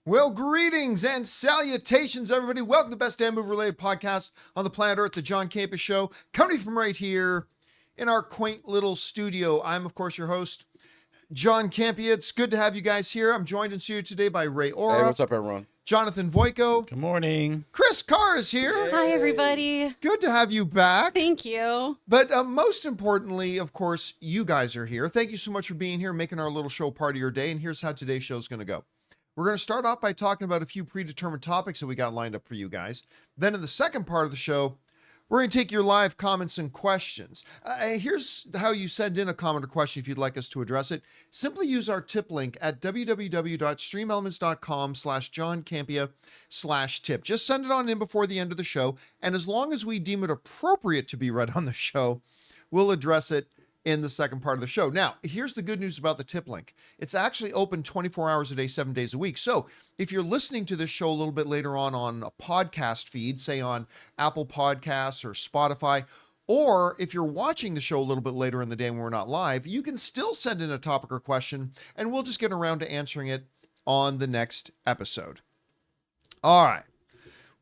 Well, greetings and salutations, everybody. Welcome to the best damn movie-related podcast on the planet Earth, the John Campea Show, coming from right here in our quaint little studio. I'm, of course, your host, John Campea. It's good to have you guys here. I'm joined in studio today by Ray Ora. Hey, what's up, everyone? Jonathan Voico. Good morning. Chris Carr is here. Hi, everybody. Good to have you back. Thank you. But most importantly, of course, you guys are here. Thank you so much for being here, making our little show part of your day. And here's how today's show is going to go. We're going to start off by talking about a few predetermined topics that we got lined up for you guys. Then in the second part of the show, we're going to take your live comments and questions. Here's how you send in a comment or question if you'd like us to address it. Simply use our tip link at www.streamelements.com/JohnCampea/tip. Just send it on in before the end of the show. And as long as we deem it appropriate to be read on the show, we'll address it in the second part of the show. Now, here's the good news about the tip link. It's actually open 24 hours a day, 7 days a week. So if you're listening to this show a little bit later on a podcast feed, say on Apple Podcasts or Spotify, or if you're watching the show a little bit later in the day when we're not live, you can still send in a topic or question, and we'll just get around to answering it on the next episode. All right.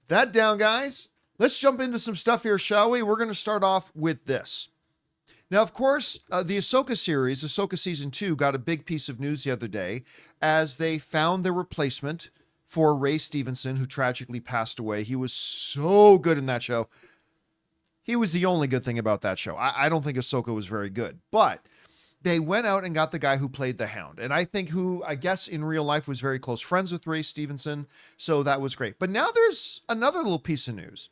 That down, guys. Let's jump into some stuff here, shall we? We're going to start off with this. Now, of course, the Ahsoka series, Ahsoka Season 2, got a big piece of news the other day as they found their replacement for Ray Stevenson, who tragically passed away. He was so good in that show. He was the only good thing about that show. I don't think Ahsoka was very good, but they went out and got the guy who played the Hound, and I guess in real life was very close friends with Ray Stevenson, so that was great. But now there's another little piece of news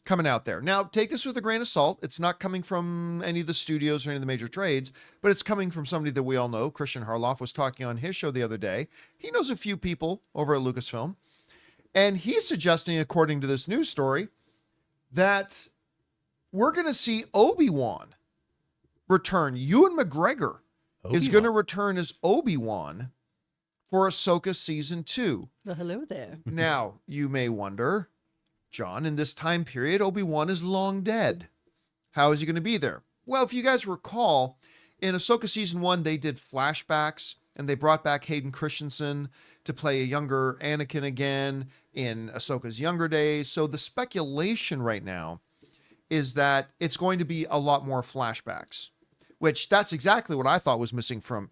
coming out there. Now, take this with a grain of salt. It's not coming from any of the studios or any of the major trades, but it's coming from somebody that we all know. Christian Harloff was talking on his show the other day. He knows a few people over at Lucasfilm, and he's suggesting, according to this news story, that we're going to see Obi-Wan return. Ewan McGregor is going to return as Obi-Wan for Ahsoka Season 2. Well, hello there. Now, you may wonder, John, in this time period, Obi-Wan is long dead. How is he going to be there? Well, if you guys recall, in Ahsoka Season 1, they did flashbacks, and they brought back Hayden Christensen to play a younger Anakin again in Ahsoka's younger days. So the speculation right now is that it's going to be a lot more flashbacks, which that's exactly what I thought was missing from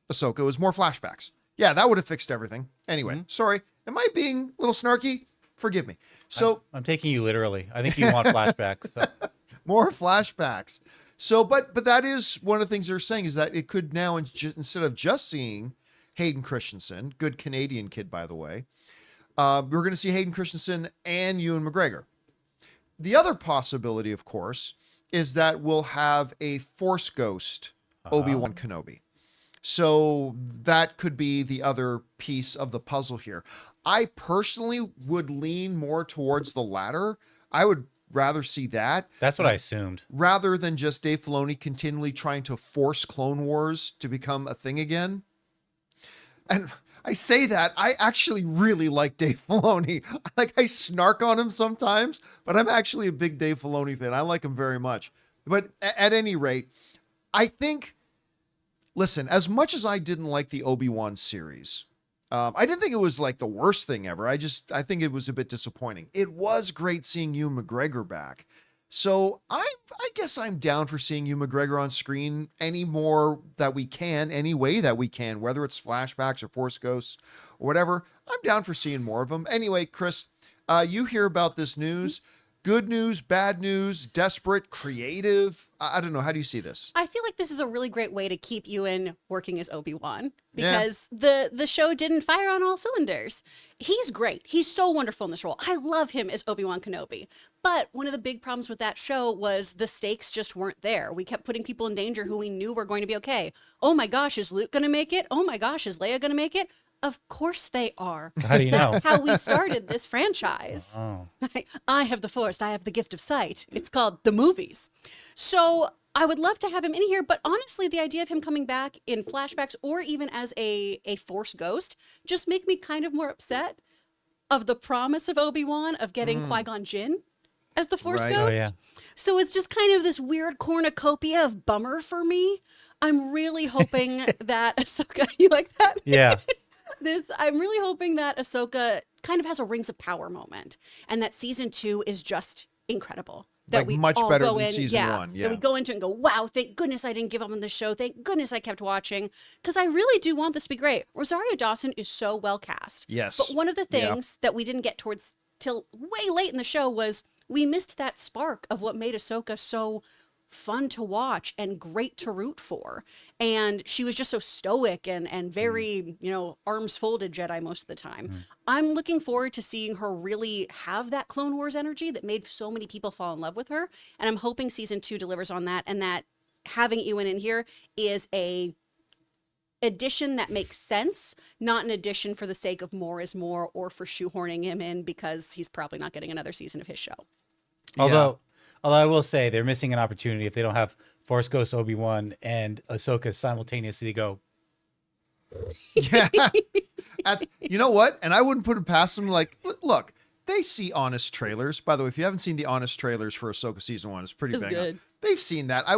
Ahsoka, was more flashbacks. Yeah, that would have fixed everything. Anyway, Sorry. Am I being a little snarky? Forgive me. So I'm taking you literally. I think you want flashbacks. So. More flashbacks. So, but that is one of the things they're saying, is that it could now, instead of just seeing Hayden Christensen, good Canadian kid, by the way, we're going to see Hayden Christensen and Ewan McGregor. The other possibility, of course, is that we'll have a Force Ghost Obi-Wan Kenobi. So that could be the other piece of the puzzle here. I personally would lean more towards the latter. I would rather see that. That's what I assumed. Rather than just Dave Filoni continually trying to force Clone Wars to become a thing again. And I say that, I actually really like Dave Filoni. I snark on him sometimes, but I'm actually a big Dave Filoni fan. I like him very much. But at any rate, I think, listen, as much as I didn't like the Obi-Wan series, I didn't think it was like the worst thing ever. I think it was a bit disappointing. It was great seeing Ewan McGregor back. So I guess I'm down for seeing Ewan McGregor on screen any more that we can, any way that we can, whether it's flashbacks or Force Ghosts or whatever. I'm down for seeing more of them. Anyway, Chris, you hear about this news. Good news, bad news, desperate, creative. I don't know. How do you see this? I feel like this is a really great way to keep Ewan working as Obi-Wan, because the show didn't fire on all cylinders. He's great. He's so wonderful in this role. I love him as Obi-Wan Kenobi. But one of the big problems with that show was the stakes just weren't there. We kept putting people in danger who we knew were going to be okay. Oh my gosh, is Luke going to make it? Oh my gosh, is Leia going to make it? Of course they are. How do you know? That's how we started this franchise. Oh. I have the Force. I have the gift of sight. It's called the movies. So I would love to have him in here, but honestly, the idea of him coming back in flashbacks or even as a Force ghost just make me kind of more upset of the promise of Obi-Wan of getting Qui-Gon Jinn as the Force ghost. Oh, yeah. So it's just kind of this weird cornucopia of bummer for me. I'm really hoping that Ahsoka, you like that? Yeah. I'm really hoping that Ahsoka kind of has a Rings of Power moment, and that season 2 is just incredible. That Like we much all better go than in, season 1, That we go into it and go, wow, thank goodness I didn't give up on the show. Thank goodness I kept watching, because I really do want this to be great. Rosario Dawson is so well cast. Yes. But one of the Yep. things that we didn't get towards till way late in the show was we missed that spark of what made Ahsoka so fun to watch and great to root for. And she was just so stoic and very, arms folded Jedi most of the time. I'm looking forward to seeing her really have that Clone Wars energy that made so many people fall in love with her. And I'm hoping season 2 delivers on that, and that having Ewan in here is a addition that makes sense, not an addition for the sake of more is more or for shoehorning him in because he's probably not getting another season of his show. Although I will say they're missing an opportunity if they don't have Force Ghost Obi-Wan and Ahsoka simultaneously go. Yeah. You know what? And I wouldn't put it past them. Like, look, they see honest trailers. By the way, if you haven't seen the honest trailers for Ahsoka season 1, it's pretty It's bang good. on. They've seen that. I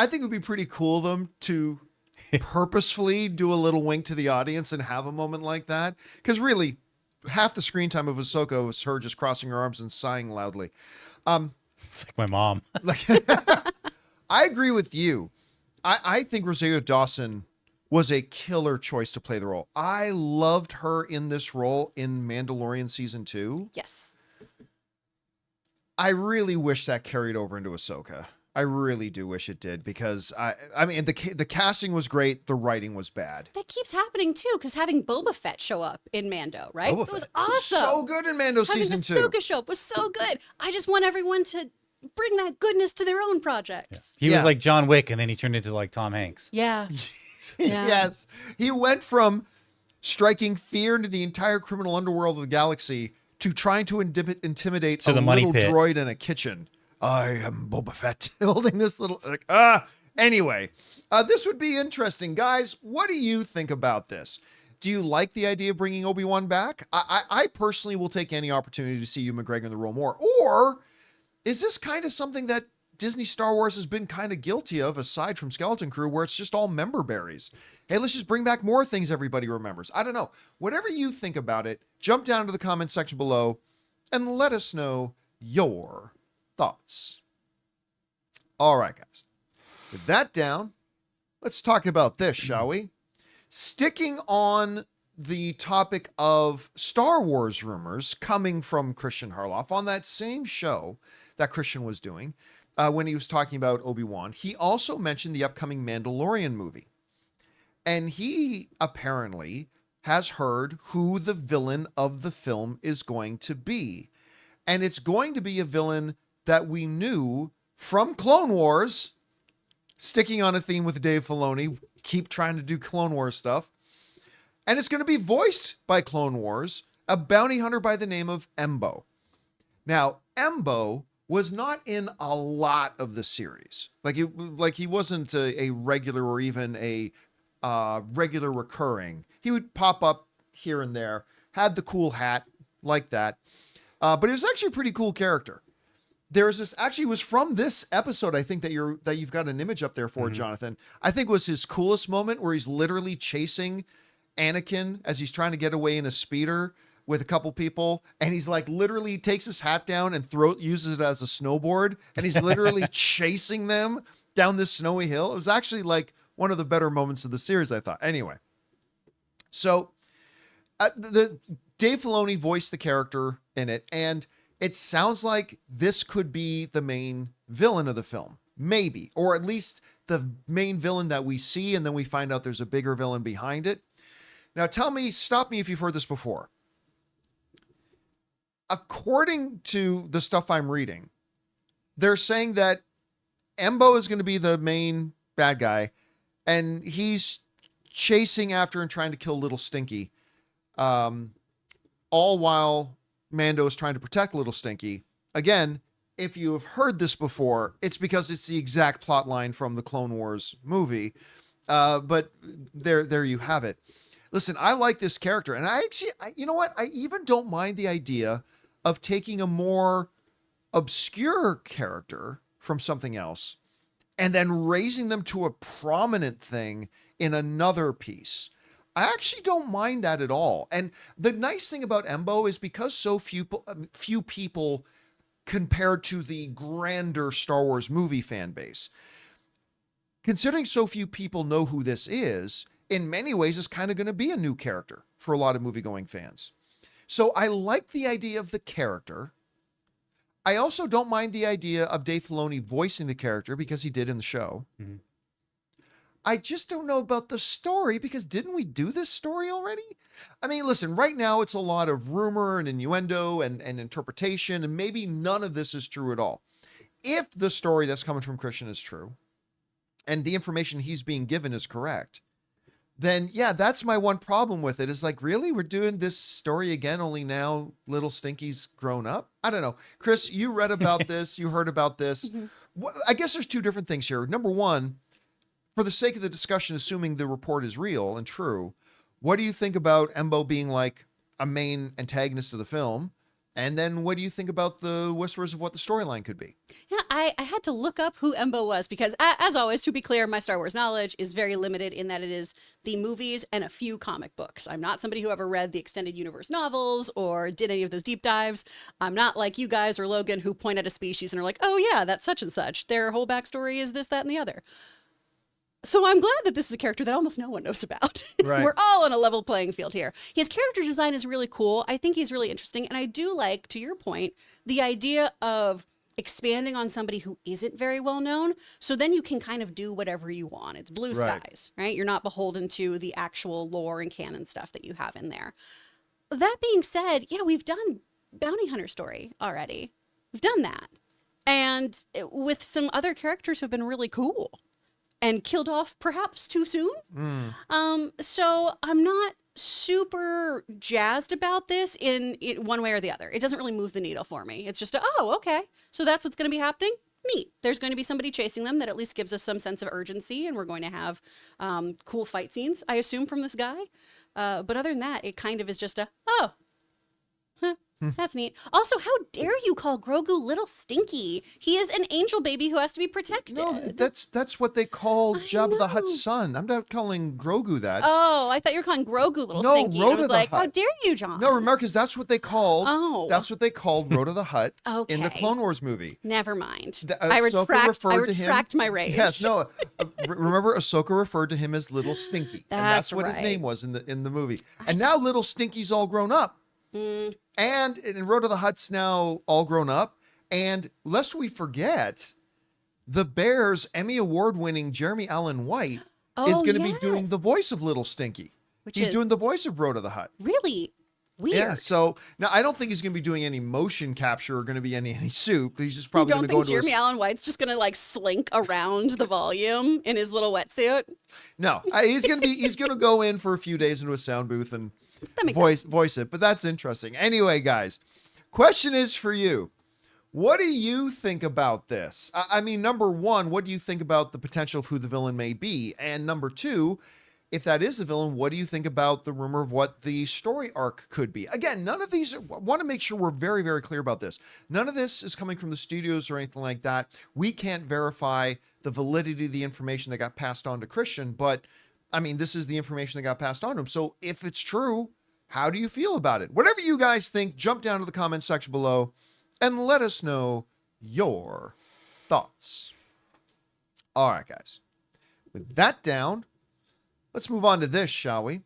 think it would be pretty cool of them to purposefully do a little wink to the audience and have a moment like that. Because really, half the screen time of Ahsoka was her just crossing her arms and sighing loudly. It's like my mom. I agree with you. I think Rosario Dawson was a killer choice to play the role. I loved her in this role in Mandalorian season 2. Yes. I really wish that carried over into Ahsoka. I really do wish it did, because I mean the casting was great, the writing was bad. That keeps happening too, because having Boba Fett show up in Mando, right? Boba It was Fett. awesome. So good in Mando Having season 2. Ahsoka show up was so good. I just want everyone to bring that goodness to their own projects. He Yeah. was like John Wick, and then he turned into like Tom Hanks. Yeah. Yeah. Yes. He went from striking fear into the entire criminal underworld of the galaxy to trying to intimidate To a the money little pit. droid in a kitchen. I am Boba Fett, holding this little anyway, this would be interesting, guys. What do you think about this? Do you like the idea of bringing Obi-Wan back? I personally will take any opportunity to see Ewan McGregor in the role more. Or is this kind of something that Disney Star Wars has been kind of guilty of, aside from Skeleton Crew, where it's just all member berries? Hey, let's just bring back more things everybody remembers. I don't know. Whatever you think about it, jump down to the comment section below and let us know your thoughts. All right, guys. With that down, let's talk about this, shall we? Sticking on the topic of Star Wars rumors coming from Christian Harloff on that same show that Christian was doing when he was talking about Obi-Wan, he also mentioned the upcoming Mandalorian movie. And he apparently has heard who the villain of the film is going to be. And it's going to be a villain that we knew from Clone Wars, sticking on a theme with Dave Filoni, keep trying to do Clone Wars stuff. And it's going to be voiced by Clone Wars, a bounty hunter by the name of Embo. Now, Embo was not in a lot of the series. Like he wasn't a regular or even a regular recurring. He would pop up here and there, had the cool hat like that. But he was actually a pretty cool character. There's this, actually was from this episode, I think that you've got an image up there for, Jonathan. I think was his coolest moment, where he's literally chasing Anakin as he's trying to get away in a speeder with a couple people, and he's like literally takes his hat down and uses it as a snowboard, and he's literally chasing them down this snowy hill. It was actually like one of the better moments of the series, I thought. Anyway, so the Dave Filoni voiced the character in it, and it sounds like this could be the main villain of the film. Maybe. Or at least the main villain that we see, and then we find out there's a bigger villain behind it. Now stop me if you've heard this before. According to the stuff I'm reading, they're saying that Embo is going to be the main bad guy, and he's chasing after and trying to kill Little Stinky, all while Mando is trying to protect Little Stinky. Again, if you have heard this before, it's because it's the exact plot line from the Clone Wars movie. But there you have it. Listen, I like this character, and you know what? I even don't mind the idea of taking a more obscure character from something else and then raising them to a prominent thing in another piece. I actually don't mind that at all. And the nice thing about Embo is because so few people compared to the grander Star Wars movie fan base, considering so few people know who this is, in many ways is kind of going to be a new character for a lot of movie-going fans. So I like the idea of the character. I also don't mind the idea of Dave Filoni voicing the character because he did in the show. Mm-hmm. I just don't know about the story because didn't we do this story already? I mean, listen, right now it's a lot of rumor and innuendo and interpretation, and maybe none of this is true at all. If the story that's coming from Christian is true, and the information he's being given is correct, then yeah, that's my one problem with it is like, really? We're doing this story again, only now little Stinky's grown up? I don't know. Chris, you read about this, you heard about this. I guess there's two different things here. Number one, for the sake of the discussion, assuming the report is real and true, what do you think about Embo being like a main antagonist of the film? And then what do you think about the whispers of what the storyline could be? Yeah, I had to look up who Embo was because, as always, to be clear, my Star Wars knowledge is very limited in that it is the movies and a few comic books. I'm not somebody who ever read the extended universe novels or did any of those deep dives. I'm not like you guys or Logan who point at a species and are like, oh yeah, that's such and such. Their whole backstory is this, that, and the other. So I'm glad that this is a character that almost no one knows about. Right. We're all on a level playing field here. His character design is really cool. I think he's really interesting. And I do like, to your point, the idea of expanding on somebody who isn't very well known. So then you can kind of do whatever you want. It's blue skies, right? You're not beholden to the actual lore and canon stuff that you have in there. That being said, yeah, we've done Bounty Hunter story already. We've done that. And with some other characters who have been really cool. And killed off perhaps too soon. So I'm not super jazzed about this in one way or the other. It doesn't really move the needle for me. It's just, oh, okay. So that's what's going to be happening? Neat. There's going to be somebody chasing them that at least gives us some sense of urgency, and we're going to have cool fight scenes, I assume, from this guy. But other than that, it kind of is just that's neat. Also, how dare you call Grogu little Stinky? He is an angel baby who has to be protected. No, that's what they call Jabba the Hutt's son. I'm not calling Grogu that. Oh, I thought you were calling Grogu little Stinky. Rhoda I was the like, Hutt. how dare you, John? No, remember, because that's what they called. Oh. That's what they called Rhoda the Hutt in the Okay. Clone Wars movie. Never mind. Ahsoka I referred to him- retract my rage. Yes, no. Remember, Ahsoka referred to him as Little Stinky, and that's what his right. name was in the movie. And now Little Stinky's all grown up, and Rhoda the Hutt's now all grown up. And lest we forget, the Bears Emmy Award-winning Jeremy Allen White is going to be doing the voice of Little Stinky. He's doing the voice of Rhoda the Hutt. Really weird. Yeah, so now I don't think he's going to be doing any motion capture or going to be any soup. He's just probably You going don't to go think into Jeremy Allen White's just going to like slink around the volume in his little wetsuit? No, he's going to go in for a few days into a sound booth and That makes sense. voice it. But that's interesting. Anyway, guys, question is for you. What do you think about this? I mean, number one, what do you think about the potential of who the villain may be? And number two, if that is the villain, what do you think about the rumor of what the story arc could be? Again, none of these, I want to make sure we're very, very clear about this. None of this is coming from the studios or anything like that. We can't verify the validity of the information that got passed on to Christian, but I mean, this is the information that got passed on to him. So if it's true, how do you feel about it? Whatever you guys think, jump down to the comment section below and let us know your thoughts. All right, guys. With that down, let's move on to this, shall we?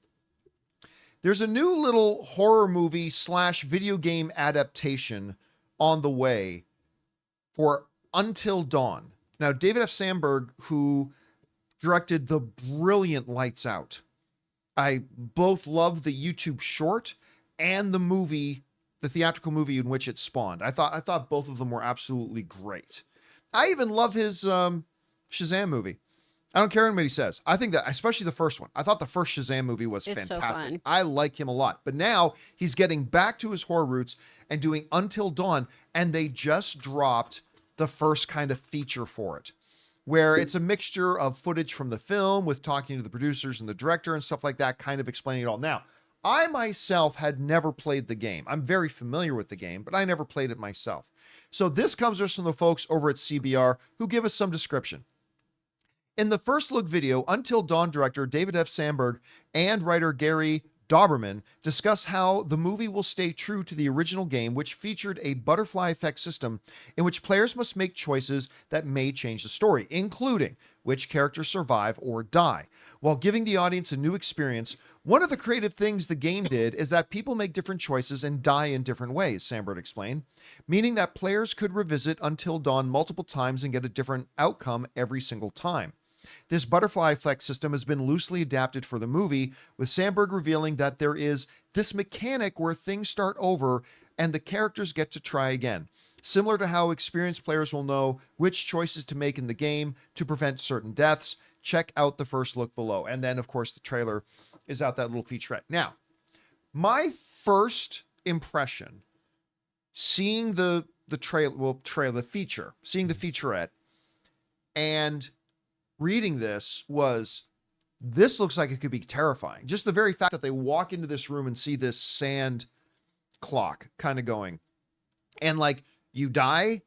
There's a new little horror movie / video game adaptation on the way for Until Dawn. Now, David F. Sandberg, who directed the brilliant Lights Out. I both love the YouTube short and the movie, the theatrical movie in which it spawned. I thought both of them were absolutely great. I even love his Shazam movie. I don't care what anybody says. I think that, especially the first one, I thought the first Shazam movie was It's so fantastic. fun. I like him a lot. But now he's getting back to his horror roots and doing Until Dawn, and they just dropped the first kind of feature for it, where it's a mixture of footage from the film with talking to the producers and the director and stuff like that, kind of explaining it all. Now, I myself had never played the game. I'm very familiar with the game, but I never played it myself. So this comes from the folks over at CBR who give us some description. In the first look video, Until Dawn director David F. Sandberg and writer Gary Dauberman discuss how the movie will stay true to the original game, which featured a butterfly effect system in which players must make choices that may change the story, including which characters survive or die. While giving the audience a new experience, one of the creative things the game did is that people make different choices and die in different ways, Sandberg explained, meaning that players could revisit Until Dawn multiple times and get a different outcome every single time. This butterfly effect system has been loosely adapted for the movie, with Sandberg revealing that there is this mechanic where things start over and the characters get to try again, similar to how experienced players will know which choices to make in the game to prevent certain deaths. Check out the first look below. And then, of course, the trailer is out, that little featurette. Now, my first impression, seeing the feature, seeing the featurette, and reading this looks like it could be terrifying. Just the very fact that they walk into this room and see this sand clock kind of going, and like you die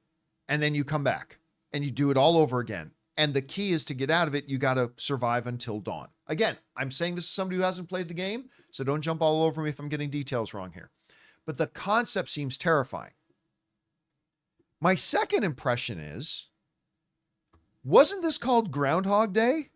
and then you come back and you do it all over again. And the key is to get out of it. You got to survive until dawn. Again, I'm saying this is somebody who hasn't played the game, so don't jump all over me if I'm getting details wrong here. But the concept seems terrifying. My second impression is, wasn't this called Groundhog Day?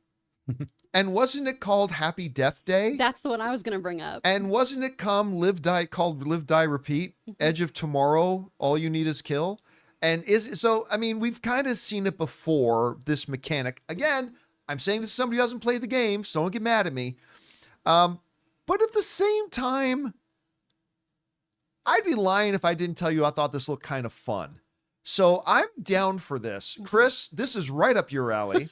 And wasn't it called Happy Death Day? That's the one I was going to bring up. And wasn't it called Live, Die, Repeat? Edge of Tomorrow, All You Need Is Kill? And I mean, we've kind of seen it before, this mechanic. Again, I'm saying this is somebody who hasn't played the game, so don't get mad at me. But at the same time, I'd be lying if I didn't tell you I thought this looked kind of fun. So I'm down for this. Chris, this is right up your alley.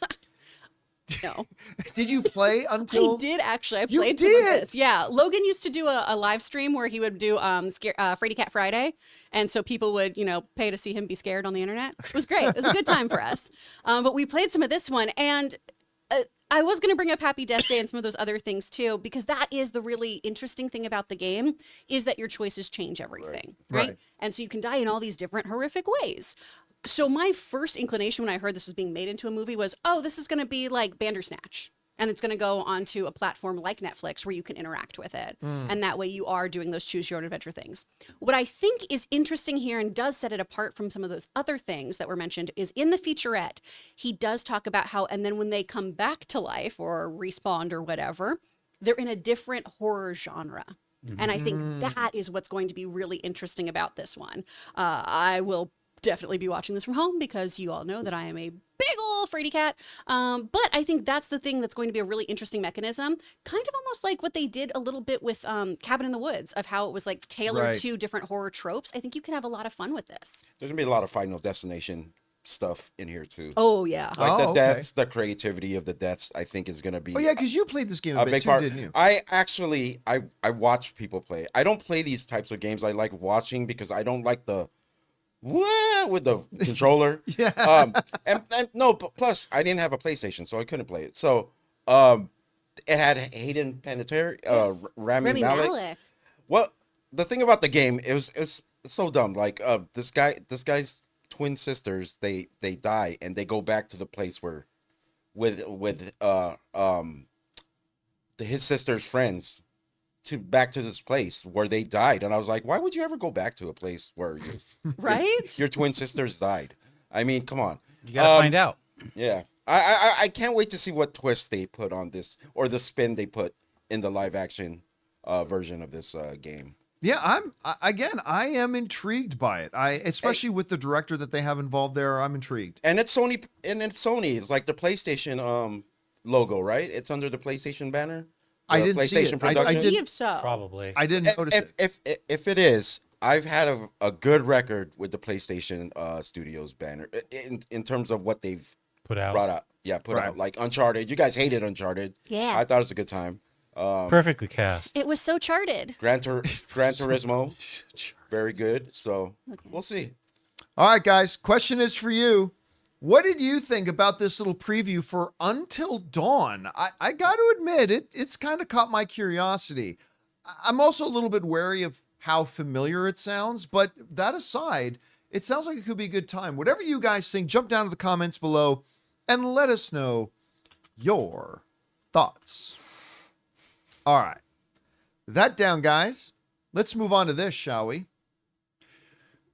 No. Did you play Until? I did actually. I You played some of did? this. Yeah. Logan used to do a live stream where he would do Frady Cat Friday. And so people would, pay to see him be scared on the internet. It was great. It was a good time for us. But we played some of this one. And I was going to bring up Happy Death Day and some of those other things too, because that is the really interesting thing about the game, is that your choices change everything, right? And so you can die in all these different horrific ways. So my first inclination when I heard this was being made into a movie was, oh, this is going to be like Bandersnatch. And it's going to go onto a platform like Netflix where you can interact with it. And that way you are doing those choose your own adventure things. What I think is interesting here and does set it apart from some of those other things that were mentioned is in the featurette, he does talk about how, and then when they come back to life or respawned or whatever, they're in a different horror genre. And I think that is what's going to be really interesting about this one. I will definitely be watching this from home because you all know that I am a big old fraidy cat. But I think that's the thing that's going to be a really interesting mechanism, kind of almost like what they did a little bit with Cabin in the Woods, of how it was like tailored to different horror tropes. I think you can have a lot of fun with this. There's gonna be a lot of Final Destination stuff in here too. Oh yeah. Like the deaths, the creativity of the deaths, I think is gonna be. Oh yeah, because you played this game a bit big too, part. didn't you? I actually I watch people play. I don't play these types of games. I like watching because I don't like the with the controller. Yeah. And no, but plus I didn't have a PlayStation, so I couldn't play it. So it had Hayden Panettiere, Rami Malek. Well, the thing about the game, it was so dumb. Like this guy's twin sisters, they die and they go back to the place where with his sister's friends back to this place where they died. And I was like, why would you ever go back to a place where your twin sisters died? I mean, come on. You gotta find out. Yeah. I can't wait to see what twist they put on this, or the spin they put in the live action version of this game. Yeah, I am intrigued by it. Especially with the director that they have involved there, I'm intrigued. And it's Sony. It's like the PlayStation logo, right? It's under the PlayStation banner. I didn't see it. Production. I believe so. Probably. I didn't notice it. If it is, I've had a good record with the PlayStation Studios banner in terms of what they've Put out. brought out. Yeah, put out like Uncharted. You guys hated Uncharted. Yeah. I thought it was a good time. Perfectly cast. It was so charted. Gran Turismo, very good. So we'll see. All right, guys. Question is for you. What did you think about this little preview for Until Dawn? I got to admit, it's kind of caught my curiosity. I'm also a little bit wary of how familiar it sounds, but that aside, it sounds like it could be a good time. Whatever you guys think, jump down to the comments below and let us know your thoughts. All right. That down, guys. Let's move on to this, shall we?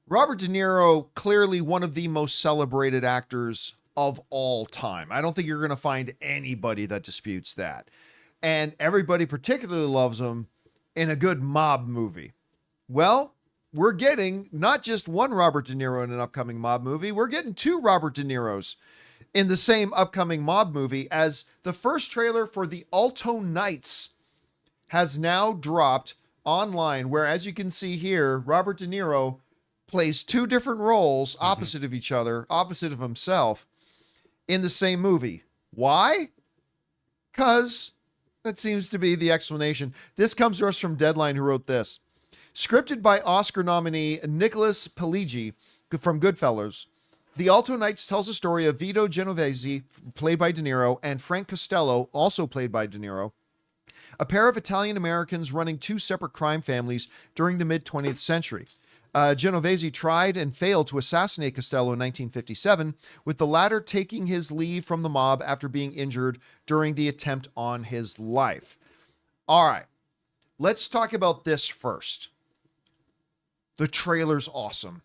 Robert De Niro, clearly one of the most celebrated actors of all time. I don't think you're going to find anybody that disputes that. And everybody particularly loves him in a good mob movie. Well, we're getting not just one Robert De Niro in an upcoming mob movie, we're getting two Robert De Niros in the same upcoming mob movie, as the first trailer for the Alto Knights has now dropped online, where, as you can see here, Robert De Niro plays two different roles opposite of each other, opposite of himself, in the same movie. Why? Because that seems to be the explanation. This comes to us from Deadline, who wrote this. Scripted by Oscar nominee Nicholas Pileggi from Goodfellas, The Alto Knights tells the story of Vito Genovese, played by De Niro, and Frank Costello, also played by De Niro, a pair of Italian-Americans running two separate crime families during the mid-20th century. Genovese tried and failed to assassinate Costello in 1957, with the latter taking his leave from the mob after being injured during the attempt on his life. All right, let's talk about this first. The trailer's awesome.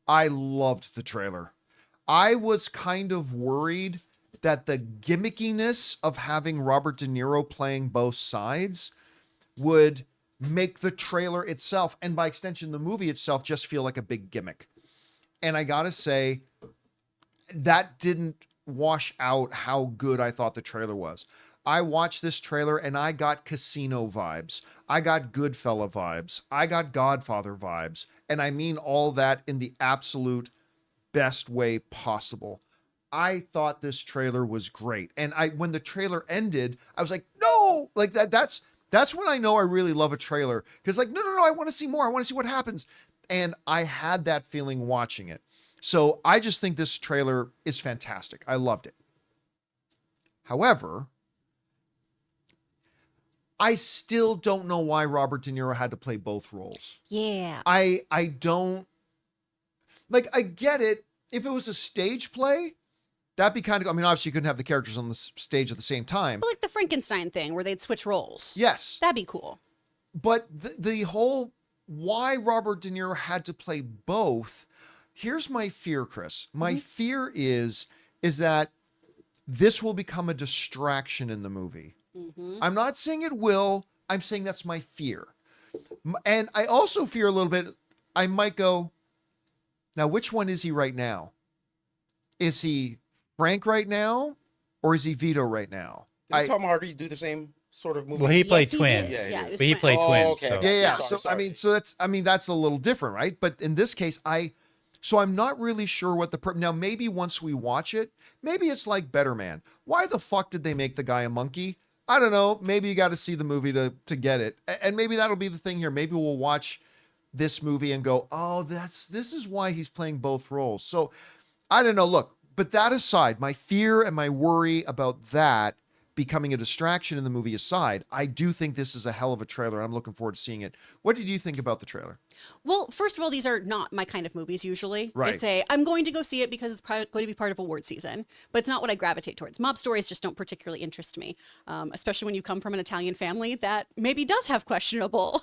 I loved the trailer. I was kind of worried that the gimmickiness of having Robert De Niro playing both sides would make the trailer itself, and by extension the movie itself, just feel like a big gimmick. And I gotta say, that didn't wash out how good I thought the trailer was. I watched this trailer and I got Casino vibes. I got Goodfella vibes. I got Godfather vibes. And I mean all that in the absolute best way possible. I thought this trailer was great. And when the trailer ended, I was like, no, like that's when I know I really love a trailer. Because like, no, I want to see more. I want to see what happens. And I had that feeling watching it. So I just think this trailer is fantastic. I loved it. However, I still don't know why Robert De Niro had to play both roles. Yeah. I don't, like, I get it. If it was a stage play, that'd be kind of, I mean, obviously you couldn't have the characters on the stage at the same time. But like the Frankenstein thing where they'd switch roles. Yes. That'd be cool. But the whole, why Robert De Niro had to play both, here's my fear, Chris. My fear is that this will become a distraction in the movie. I'm not saying it will. I'm saying that's my fear. And I also fear a little bit, I might go, now which one is he right now? Is he Frank right now? Or is he Vito right now? Did Tom Hardy do the same sort of movie? Well, he played Yes, he twins. did. Yeah, it was But he twins. played twins. okay. So. Yeah. Sorry. So that's a little different, right? But in this case, I'm not really sure what now maybe once we watch it, maybe it's like Better Man. Why the fuck did they make the guy a monkey? I don't know. Maybe you got to see the movie to get it. And maybe that'll be the thing here. Maybe we'll watch this movie and go, oh, this is why he's playing both roles. So I don't know. Look, but that aside, my fear and my worry about that becoming a distraction in the movie aside, I do think this is a hell of a trailer. I'm looking forward to seeing it. What did you think about the trailer? Well, first of all, these are not my kind of movies usually. Right. I'm going to go see it because it's going to be part of award season, but it's not what I gravitate towards. Mob stories just don't particularly interest me, especially when you come from an Italian family that maybe does have questionable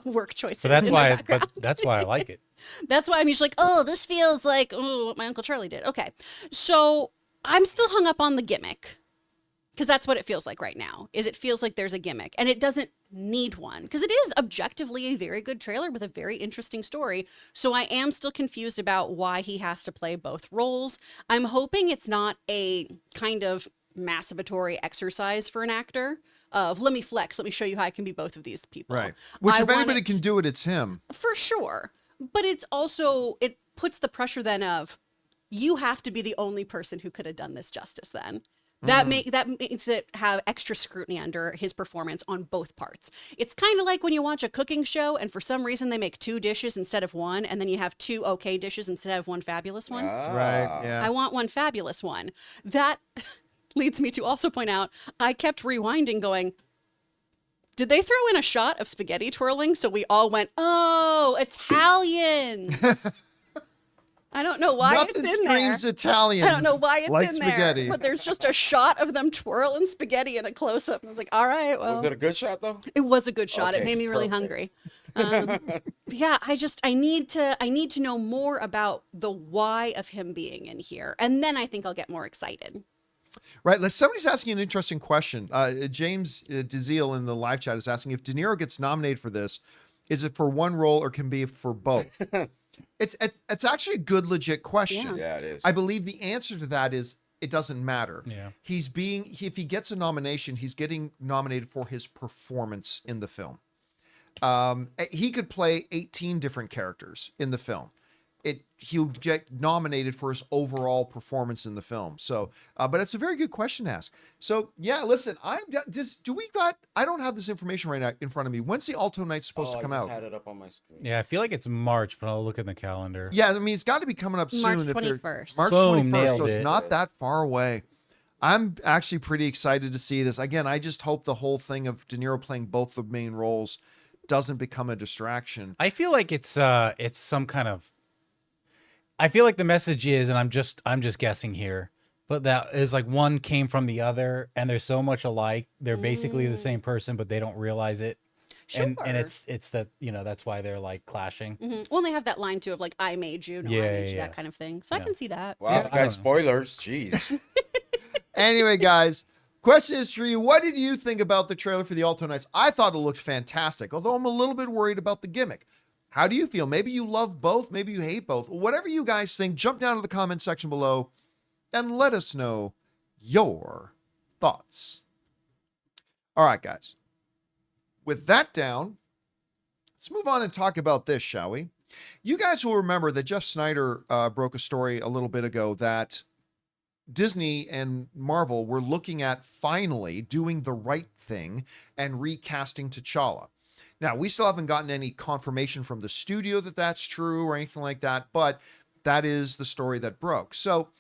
work choices. So that's in their why. background. But that's why I like it. That's why I'm usually like, oh, this feels like what my Uncle Charlie did. Okay, so I'm still hung up on the gimmick. Because that's what it feels like right now, is it feels like there's a gimmick. And it doesn't need one. Because it is objectively a very good trailer with a very interesting story. So I am still confused about why he has to play both roles. I'm hoping it's not a kind of masturbatory exercise for an actor of, let me flex, let me show you how I can be both of these people. Right. Which I if want anybody it- can do it, it's him. For sure. But it's also, it puts the pressure then of, you have to be the only person who could have done this justice then. That makes it have extra scrutiny under his performance on both parts. It's kind of like when you watch a cooking show and for some reason they make two dishes instead of one, and then you have two okay dishes instead of one fabulous one. Right. Yeah. I want one fabulous one. That leads me to also point out, I kept rewinding going, did they throw in a shot of spaghetti twirling so we all went, oh, Italian? I don't know why Nothing it's in there. screams Italian. I don't know why it's like in spaghetti. there, but there's just a shot of them twirling spaghetti in a close-up. And I was like, all right, well. Was it a good shot though? It was a good shot. Okay, It made me really hungry. Yeah, I need to know more about the why of him being in here, and then I think I'll get more excited. Right. Somebody's asking an interesting question. James DeZiel in the live chat is asking if De Niro gets nominated for this, is it for one role or can be for both? It's actually a good, legit question. Yeah, it is. I believe the answer to that is it doesn't matter. Yeah. If he gets a nomination, he's getting nominated for his performance in the film. He could play 18 different characters in the film. He'll get nominated for his overall performance in the film. So, but it's a very good question to ask. So yeah, listen, I don't have this information right now in front of me. When's the Alto Night supposed to come out? I had it up on my screen. Yeah, I feel like it's March, but I'll look in the calendar. Yeah, I mean, it's got to be coming up March soon. 21st. March Boom, 21st, nailed so it's it. not that far away. I'm actually pretty excited to see this. Again, I just hope the whole thing of De Niro playing both the main roles doesn't become a distraction. I feel like it's some kind of. I feel like the message is, and I'm just guessing here, but that is like one came from the other, and they're so much alike. They're basically the same person, but they don't realize it. Sure. And it's that, that's why they're like clashing. Mm-hmm. Well, and they have that line too of like, I made you, no, I made you, that kind of thing. So I can see that. Wow, Yeah, I guys, don't know. spoilers. Jeez. Anyway, guys, question is for you. What did you think about the trailer for the Alto Nights? I thought it looked fantastic, although I'm a little bit worried about the gimmick. How do you feel? Maybe you love both. Maybe you hate both. Whatever you guys think, jump down to the comment section below and let us know your thoughts. All right, guys. With that down, let's move on and talk about this, shall we? You guys will remember that Jeff Snyder broke a story a little bit ago that Disney and Marvel were looking at finally doing the right thing and recasting T'Challa. Now, we still haven't gotten any confirmation from the studio that that's true or anything like that, but that is the story that broke. So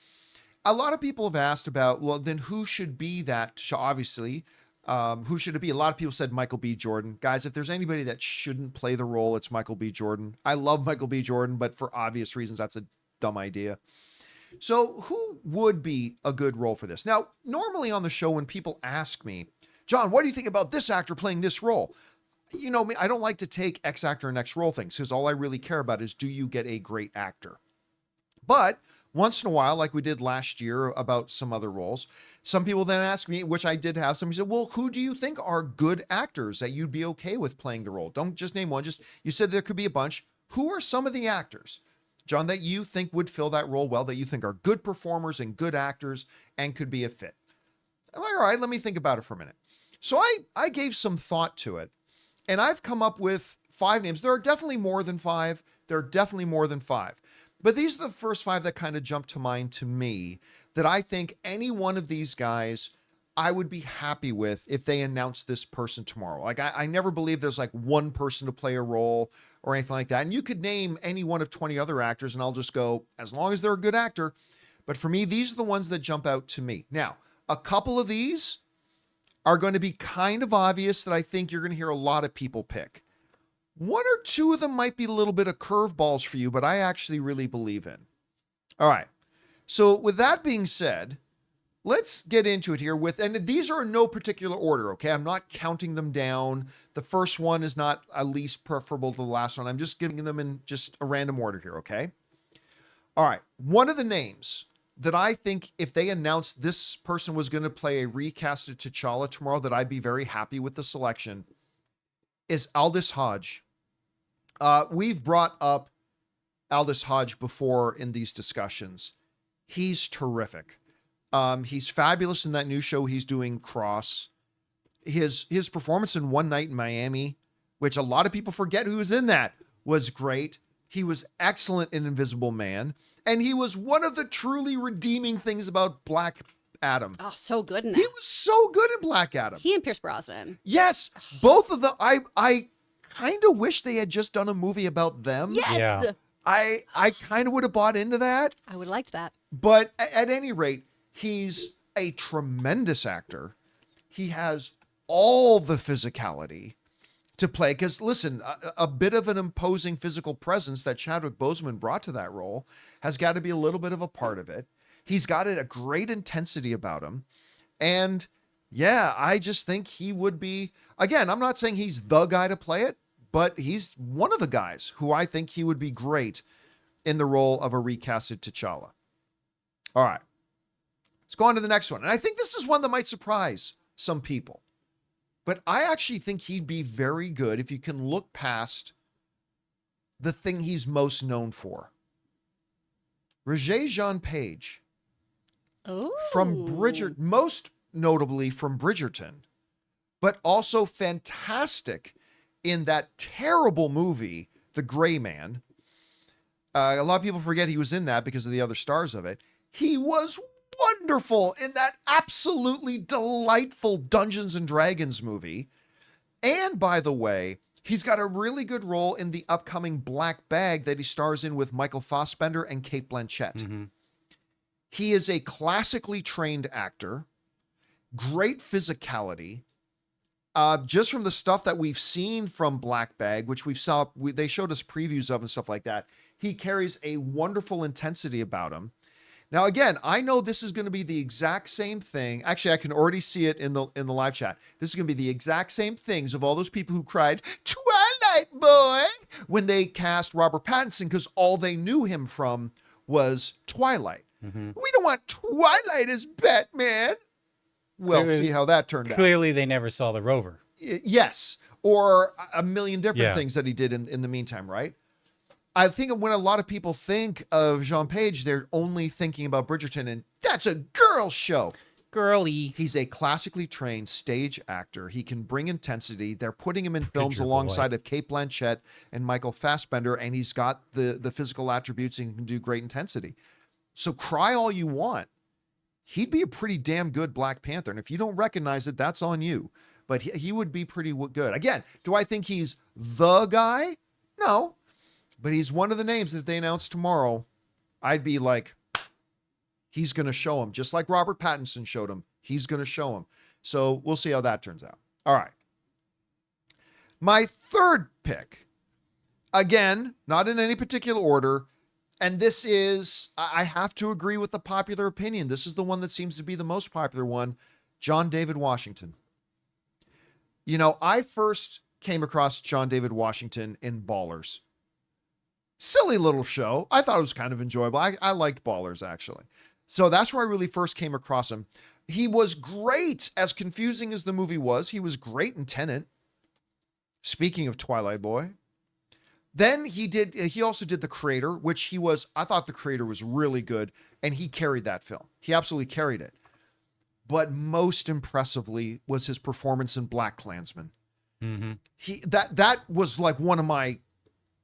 a lot of people have asked about, well, then who should be that? Obviously, who should it be? A lot of people said Michael B. Jordan. Guys, if there's anybody that shouldn't play the role, it's Michael B. Jordan. I love Michael B. Jordan, but for obvious reasons, that's a dumb idea. So who would be a good role for this? Now, normally on the show, when people ask me, John, what do you think about this actor playing this role? You know me, I don't like to take X actor and X role things because all I really care about is, do you get a great actor? But once in a while, like we did last year about some other roles, some people then ask me, which I did have, somebody said, well, who do you think are good actors that you'd be okay with playing the role? Don't just name one. You said there could be a bunch. Who are some of the actors, John, that you think would fill that role well, that you think are good performers and good actors and could be a fit? I'm like, all right, let me think about it for a minute. So I gave some thought to it. And I've come up with 5 names. There are definitely more than 5. But these are the first 5 that kind of jumped to mind to me, that I think any one of these guys I would be happy with if they announced this person tomorrow. Like, I never believe there's like one person to play a role or anything like that. And you could name any one of 20 other actors and I'll just go, as long as they're a good actor. But for me, these are the ones that jump out to me. Now, a couple of these are going to be kind of obvious that I think you're going to hear a lot of people pick. 1 or 2 of them might be a little bit of curveballs for you, but I actually really believe in. All right. So with that being said, let's get into it here and these are in no particular order, okay? I'm not counting them down. The first one is not at least preferable to the last one. I'm just giving them in just a random order here, okay? All right. One of the names that I think if they announced this person was going to play a recasted T'Challa tomorrow, that I'd be very happy with the selection, is Aldis Hodge. We've brought up Aldis Hodge before in these discussions. He's terrific. He's fabulous in that new show he's doing, Cross. His performance in One Night in Miami, which a lot of people forget who was in that, was great. He was excellent in Invisible Man. And he was one of the truly redeeming things about Black Adam. Oh, so good in He that. was so good in Black Adam. He and Pierce Brosnan. Yes, both of them. I kind of wish they had just done a movie about them. Yes. Yeah. I kind of would have bought into that. I would have liked that. But at any rate, he's a tremendous actor. He has all the physicality, to play. Because listen, a bit of an imposing physical presence that Chadwick Boseman brought to that role has got to be a little bit of a part of it. He's got a great intensity about him. And yeah, I just think he would be, again, I'm not saying he's the guy to play it, but he's one of the guys who I think he would be great in the role of a recasted T'Challa. All right. Let's go on to the next one. And I think this is one that might surprise some people. But I actually think he'd be very good if you can look past the thing he's most known for. Regé-Jean Page. Oh. From most notably from Bridgerton, but also fantastic in that terrible movie, The Gray Man. A lot of people forget he was in that because of the other stars of it. He was wonderful in that absolutely delightful Dungeons and Dragons movie. And by the way, he's got a really good role in the upcoming Black Bag that he stars in with Michael Fassbender and Cate Blanchett. Mm-hmm. He is a classically trained actor, great physicality. Just from the stuff that we've seen from Black Bag, which they showed us previews of and stuff like that, he carries a wonderful intensity about him. Now, again, I know this is going to be the exact same thing. Actually, I can already see it in the live chat. This is going to be the exact same things of all those people who cried, "Twilight boy," when they cast Robert Pattinson, because all they knew him from was Twilight. Mm-hmm. We don't want Twilight as Batman. Well, see how that turned out. Clearly, they never saw the Rover. Yes, or a million different things that he did in the meantime, right? I think when a lot of people think of Jean Page, they're only thinking about Bridgerton, and that's a girl show. Girly. He's a classically trained stage actor. He can bring intensity. They're putting him in films alongside of Cate Blanchett and Michael Fassbender, and he's got the physical attributes and can do great intensity. So cry all you want. He'd be a pretty damn good Black Panther. And if you don't recognize it, that's on you. But he would be pretty good. Again, do I think he's the guy? No. But he's one of the names that if they announce tomorrow, I'd be like, he's going to show him. Just like Robert Pattinson showed him. He's going to show him. So we'll see how that turns out. All right. My third pick, again, not in any particular order, and this is, I have to agree with the popular opinion. This is the one that seems to be the most popular one, John David Washington. You know, I first came across John David Washington in Ballers. Silly little show. I thought it was kind of enjoyable. I liked Ballers, actually. So that's where I really first came across him. He was great, as confusing as the movie was. He was great in Tenet. Speaking of Twilight Boy. Then he also did The Creator, which I thought The Creator was really good, and he carried that film. He absolutely carried it. But most impressively was his performance in BlacKkKlansman. Mm-hmm. That was like one of my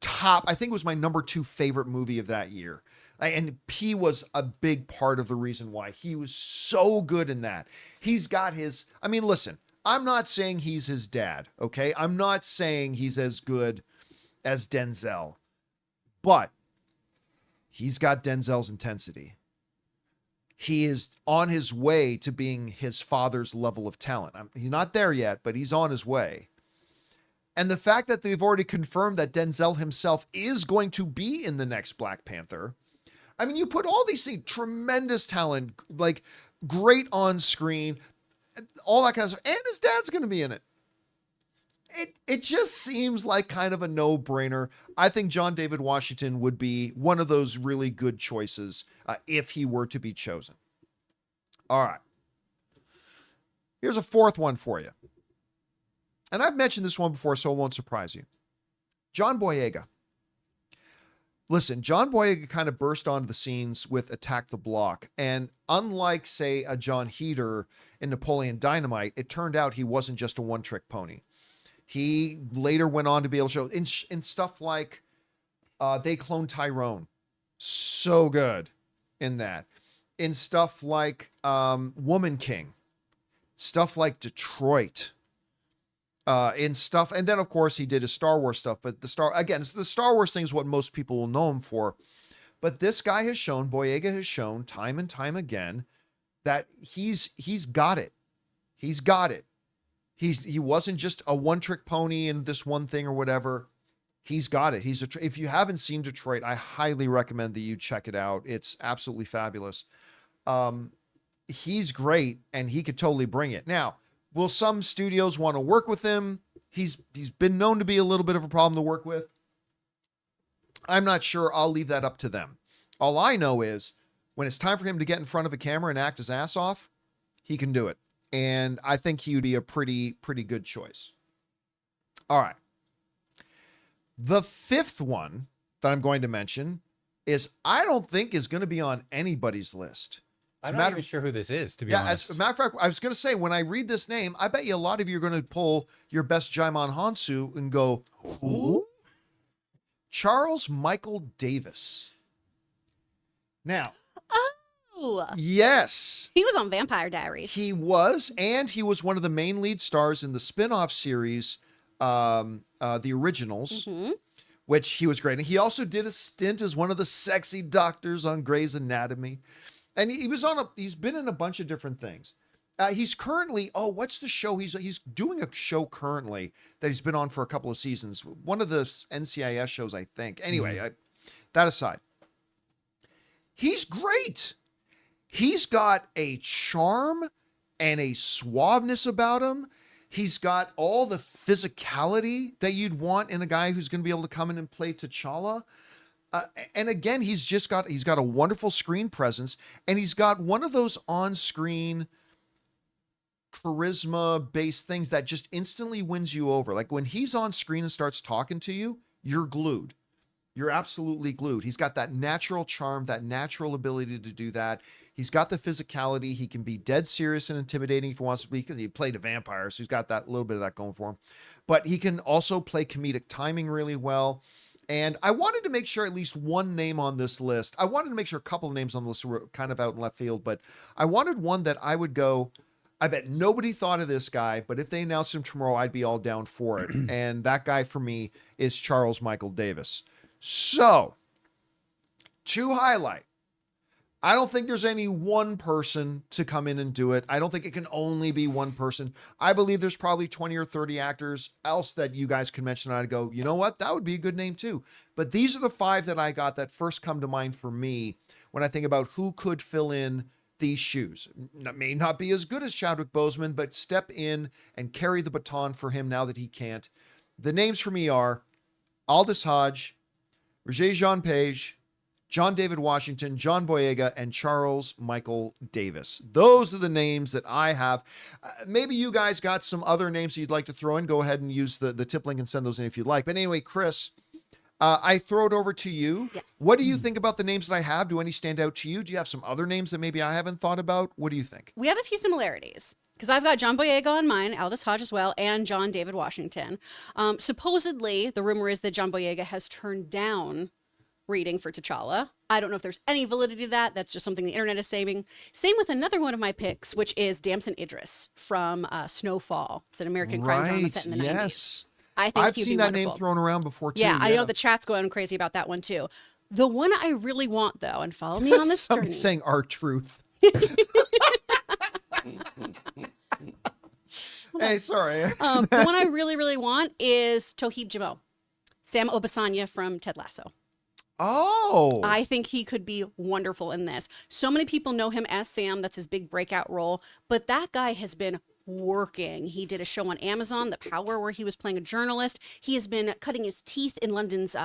top, I think it was my number 2 favorite movie of that year. And he was a big part of the reason why. He was so good in that. He's got listen, I'm not saying he's his dad, okay? I'm not saying he's as good as Denzel, but he's got Denzel's intensity. He is on his way to being his father's level of talent. He's not there yet, but he's on his way. And the fact that they've already confirmed that Denzel himself is going to be in the next Black Panther. I mean, you put all these things, tremendous talent, like great on screen, all that kind of stuff, and his dad's going to be in it. It just seems like kind of a no-brainer. I think John David Washington would be one of those really good choices if he were to be chosen. All right. Here's a fourth one for you. And I've mentioned this one before, so it won't surprise you. John Boyega. Listen, John Boyega kind of burst onto the scenes with Attack the Block. And unlike, say, a John Heder in Napoleon Dynamite, it turned out he wasn't just a one-trick pony. He later went on to be able to show in stuff like They Cloned Tyrone. So good in that. In stuff like Woman King. Stuff like Detroit. In stuff, and then of course he did his Star Wars stuff, but the Star Wars thing is what most people will know him for. But this guy has shown, Boyega has shown time and time again that he's got it. He's got it. He wasn't just a one-trick pony in this one thing or whatever. He's got it. If you haven't seen Detroit, I highly recommend that you check it out. It's absolutely fabulous. He's great, and he could totally bring it. Now, will some studios want to work with him? He's been known to be a little bit of a problem to work with. I'm not sure. I'll leave that up to them. All I know is when it's time for him to get in front of a camera and act his ass off, he can do it. And I think he would be a pretty good choice. All right. The fifth one that I'm going to mention is I don't think is going to be on anybody's list. I'm not even sure who this is, to be honest. As a matter of fact, I was going to say, when I read this name, I bet you a lot of you are going to pull your best Jaimon Hansu and go, who? Charles Michael Davis. Now, yes. He was on Vampire Diaries. He was, and he was one of the main lead stars in the spin-off series, The Originals, which he was great. And he also did a stint as one of the sexy doctors on Grey's Anatomy. And he's been in a bunch of different things. He's currently, what's the show? He's doing a show currently that he's been on for a couple of seasons. One of the NCIS shows, I think. Anyway, that aside, he's great. He's got a charm and a suaveness about him. He's got all the physicality that you'd want in a guy who's going to be able to come in and play T'Challa. And again, he's got a wonderful screen presence, and he's got one of those on-screen charisma-based things that just instantly wins you over. Like when he's on screen and starts talking to you, you're glued. You're absolutely glued. He's got that natural charm, that natural ability to do that. He's got the physicality. He can be dead serious and intimidating if he wants to be, because he played a vampire, so he's got that little bit of that going for him. But he can also play comedic timing really well. And I wanted to make sure at least one name on this list. I wanted to make sure a couple of names on the list were kind of out in left field, but I wanted one that I would go, I bet nobody thought of this guy, but if they announced him tomorrow, I'd be all down for it. And that guy for me is Charles Michael Davis. So, to highlight, I don't think there's any one person to come in and do it. I don't think it can only be one person. I believe there's probably 20 or 30 actors else that you guys can mention. And I'd go, you know what? That would be a good name too. But these are the 5 that I got that first come to mind for me when I think about who could fill in these shoes. That may not be as good as Chadwick Boseman, but step in and carry the baton for him now that he can't. The names for me are Aldous Hodge, Roger-Jean Page, John David Washington, John Boyega, and Charles Michael Davis. Those are the names that I have. Maybe you guys got some other names that you'd like to throw in. Go ahead and use the tip link and send those in if you'd like. But anyway, Chris, I throw it over to you. Yes. What do you think about the names that I have? Do any stand out to you? Do you have some other names that maybe I haven't thought about? What do you think? We have a few similarities. Because I've got John Boyega on mine, Aldous Hodge as well, and John David Washington. Supposedly, the rumor is that John Boyega has turned down reading for T'Challa. I don't know if there's any validity to that. That's just something the internet is saying. Same with another one of my picks, which is Damson Idris from Snowfall. It's an American crime drama set in the 90s. I think I've seen that name thrown around before too. Yeah, I know the chat's going crazy about that one too. The one I really want though, and follow me on this journey. Saying R-Truth. Hey, sorry. The one I really, really want is Toheeb Jamo, Sam Obasanya from Ted Lasso. Oh. I think he could be wonderful in this. So many people know him as Sam. That's his big breakout role. But that guy has been working. He did a show on Amazon, The Power, where he was playing a journalist. He has been cutting his teeth in London's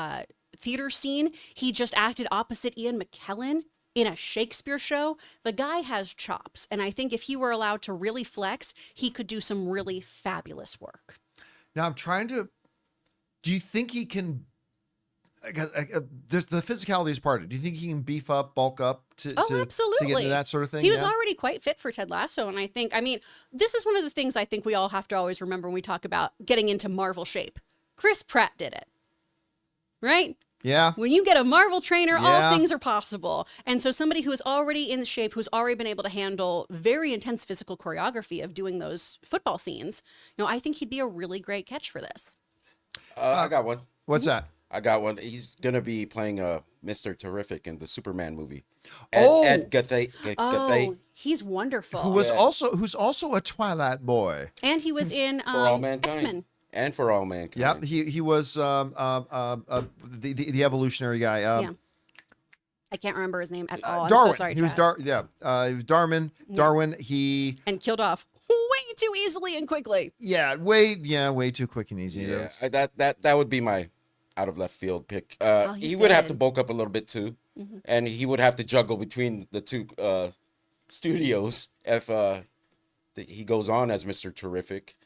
theater scene. He just acted opposite Ian McKellen in a Shakespeare show. The guy has chops. And I think if he were allowed to really flex, he could do some really fabulous work. Now I'm trying to, do you think he can, there's the physicality is part of it. Do you think he can beef up, bulk up absolutely. to get into that sort of thing? He was already quite fit for Ted Lasso. And I mean, this is one of the things I think we all have to always remember when we talk about getting into Marvel shape. Chris Pratt did it, right? Yeah. When you get a Marvel trainer, all things are possible. And so somebody who is already in shape, who's already been able to handle very intense physical choreography of doing those football scenes, I think he'd be a really great catch for this. I got one. What's that? I got one. He's gonna be playing Mr. Terrific in the Superman movie. Oh! Ed Gathey. Oh, he's wonderful. who's also a Twilight boy. And he was in For All Mankind. X-Men. And For All Mankind. Yep, he was the evolutionary guy. Yeah. I can't remember his name at all. I'm Darwin. so sorry, he was Chad. he was Darwin. Yeah. Darwin. And killed off way too easily and quickly. way too quick and easy. Yeah, Yes. that would be my out of left field pick. He's He would have to good. bulk up a little bit too, and he would have to juggle between the two studios if he goes on as Mr. Terrific.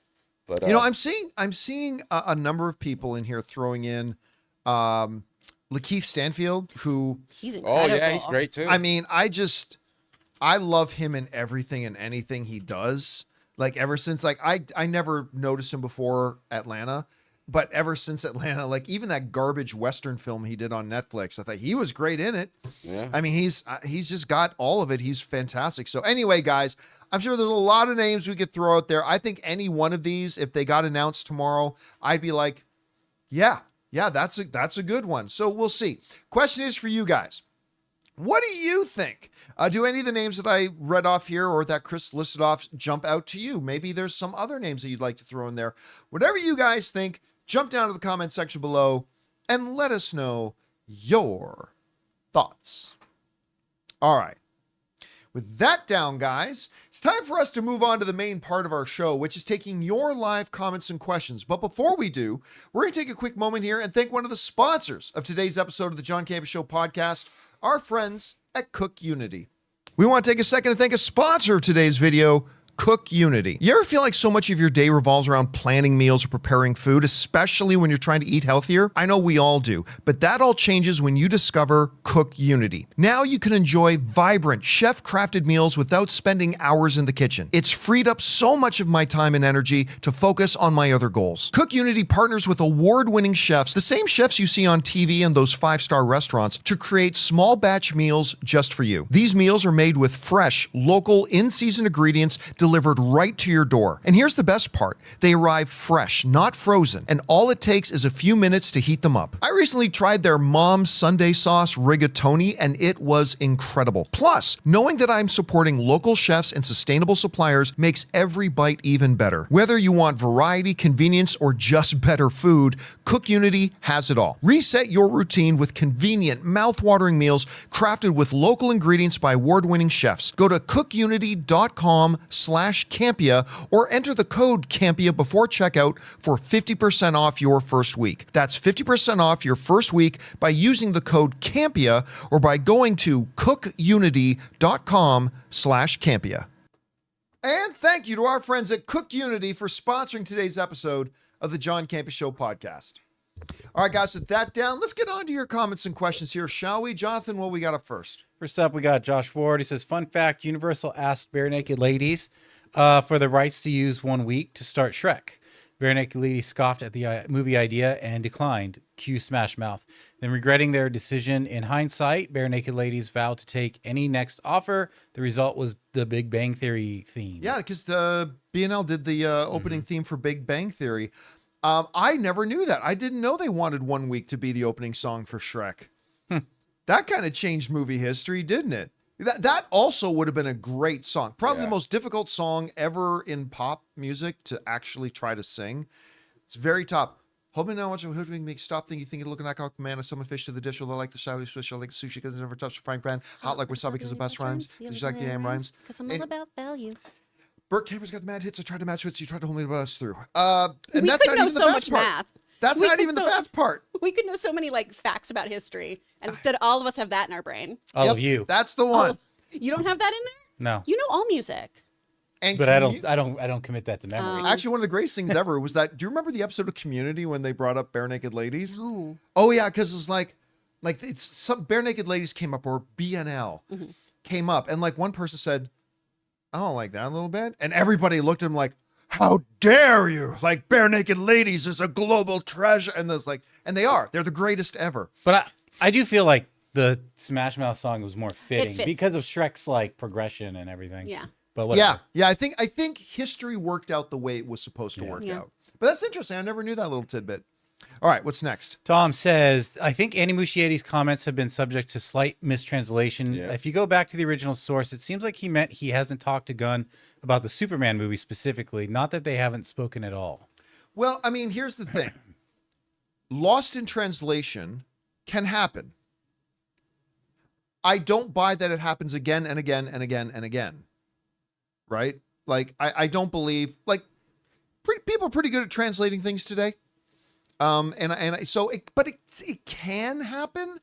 But I'm seeing a number of people in here throwing in Lakeith Stanfield, who He's oh incredible. yeah, he's great too. I mean, I love him in everything and anything he does. Like ever since, like I never noticed him before Atlanta, but ever since Atlanta, like even that garbage Western film he did on Netflix, I thought he was great in it. Yeah. I mean, he's just got all of it. He's fantastic. So anyway, guys, I'm sure there's a lot of names we could throw out there. I think any one of these, if they got announced tomorrow, I'd be like, yeah, that's a good one. So we'll see. Question is for you guys. What do you think? Do any of the names that I read off here or that Chris listed off jump out to you? Maybe there's some other names that you'd like to throw in there. Whatever you guys think, jump down to the comment section below and let us know your thoughts. All right. With that down, guys, it's time for us to move on to the main part of our show, which is taking your live comments and questions. But before we do, we're going to take a quick moment here and thank one of the sponsors of today's episode of the John Campea Show podcast, our friends at CookUnity. We want to take a second to thank a sponsor of today's video, CookUnity. You ever feel like so much of your day revolves around planning meals or preparing food, especially when you're trying to eat healthier? I know we all do, but that all changes when you discover CookUnity. Now you can enjoy vibrant, chef-crafted meals without spending hours in the kitchen. It's freed up so much of my time and energy to focus on my other goals. CookUnity partners with award-winning chefs, the same chefs you see on TV and those five-star restaurants, to create small batch meals just for you. These meals are made with fresh, local, in-season ingredients delivered right to your door. And here's the best part. They arrive fresh, not frozen, and all it takes is a few minutes to heat them up. I recently tried their Mom's Sunday Sauce Rigatoni, and it was incredible. Plus, knowing that I'm supporting local chefs and sustainable suppliers makes every bite even better. Whether you want variety, convenience, or just better food, CookUnity has it all. Reset your routine with convenient, mouth-watering meals crafted with local ingredients by award-winning chefs. Go to cookunity.com/Campea or enter the code Campea before checkout for 50% off your first week. That's 50% off your first week by using the code Campea or by going to cookunity.com/Campea. And thank you to our friends at CookUnity for sponsoring today's episode of the John Campea Show podcast. All right, guys, with that down, let's get on to your comments and questions here, shall we? Jonathan, what we got up first? First up, we got Josh Ward. He says, fun fact, Universal asked Bare Naked Ladies for the rights to use 1 week to start Shrek. Bare Naked Ladies scoffed at the movie idea and declined. Cue Smash Mouth. Then regretting their decision in hindsight, Bare Naked Ladies vowed to take any next offer. The result was the Big Bang Theory theme. Yeah, because the B&L did the opening theme for Big Bang Theory. I never knew that. I didn't know they wanted 1 week to be the opening song for Shrek. That kind of changed movie history, didn't it? That also would have been a great song. Probably the most difficult song ever in pop music to actually try to sing. It's very top. Hold me now, watch who make stop thinking, looking like a man, a summer fish to the dish, although like the shouty fish, like the sushi, because never touched a frying pan, hot like wasabi because the best rhymes. Did you like the AM rhymes? Because I'm all about value. Bert Campers got the mad hits. I tried to match hits. You tried to hold me about us through. We And that's could not know even the so best much part. math. That's We not could even the so- best part. We could know so many like facts about history, and instead all of us have that in our brain. All Yep, of you. That's the one. You don't have that in there? No. You know all music. And But I commu- don't commit that to memory. Actually, one of the greatest things ever was that. Do you remember the episode of Community when they brought up Bare Naked Ladies? No. Oh yeah, because it's like it's some Bare Naked Ladies came up or BNL came up, and like one person said, "I don't like that a little bit," and everybody looked at him like, "How dare you!" Like Bare Naked Ladies is a global treasure, and there's like, and they're the greatest ever. But I do feel like the Smash Mouth song was more fitting fits. because of Shrek's like progression and everything. Yeah. But whatever. Yeah. I think history worked out the way it was supposed to work Yeah. out. But that's interesting. I never knew that little tidbit. All right, what's next? Tom says, I think Andy Muschietti's comments have been subject to slight mistranslation. Yeah. If you go back to the original source, it seems like he meant he hasn't talked to Gunn about the Superman movie specifically, not that they haven't spoken at all. Well, I mean, here's the thing. Lost in translation can happen. I don't buy that it happens again and again and again and again. Right? Like, I don't believe, like, people are pretty good at translating things today. But it can happen.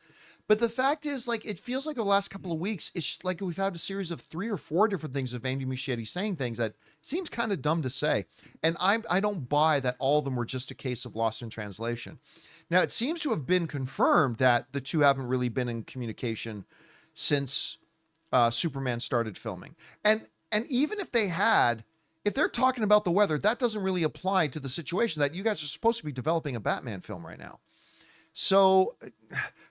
But the fact is, like, it feels like the last couple of weeks, it's like we've had a series of 3 or 4 different things of Andy Muschietti saying things that seems kind of dumb to say. And I don't buy that all of them were just a case of lost in translation. Now, it seems to have been confirmed that the two haven't really been in communication since Superman started filming. And even if they had, if they're talking about the weather, that doesn't really apply to the situation that you guys are supposed to be developing a Batman film right now. So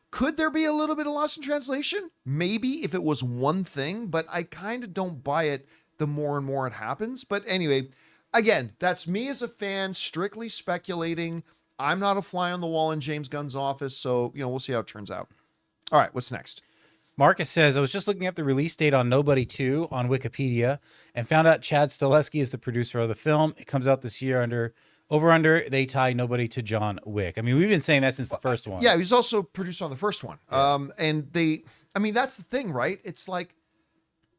could there be a little bit of loss in translation? Maybe if it was one thing, but I kind of don't buy it the more and more it happens. But anyway, again, that's me as a fan strictly speculating. I'm not a fly on the wall in James Gunn's office, so we'll see how it turns out. All right, what's next? Marcus says, I was just looking up the release date on Nobody 2 on Wikipedia and found out Chad Stileski is the producer of the film. It comes out this year under, they tie Nobody to John Wick. I mean, we've been saying that since the first one. Yeah, he's also producer on the first one. Yeah. That's the thing, right? It's like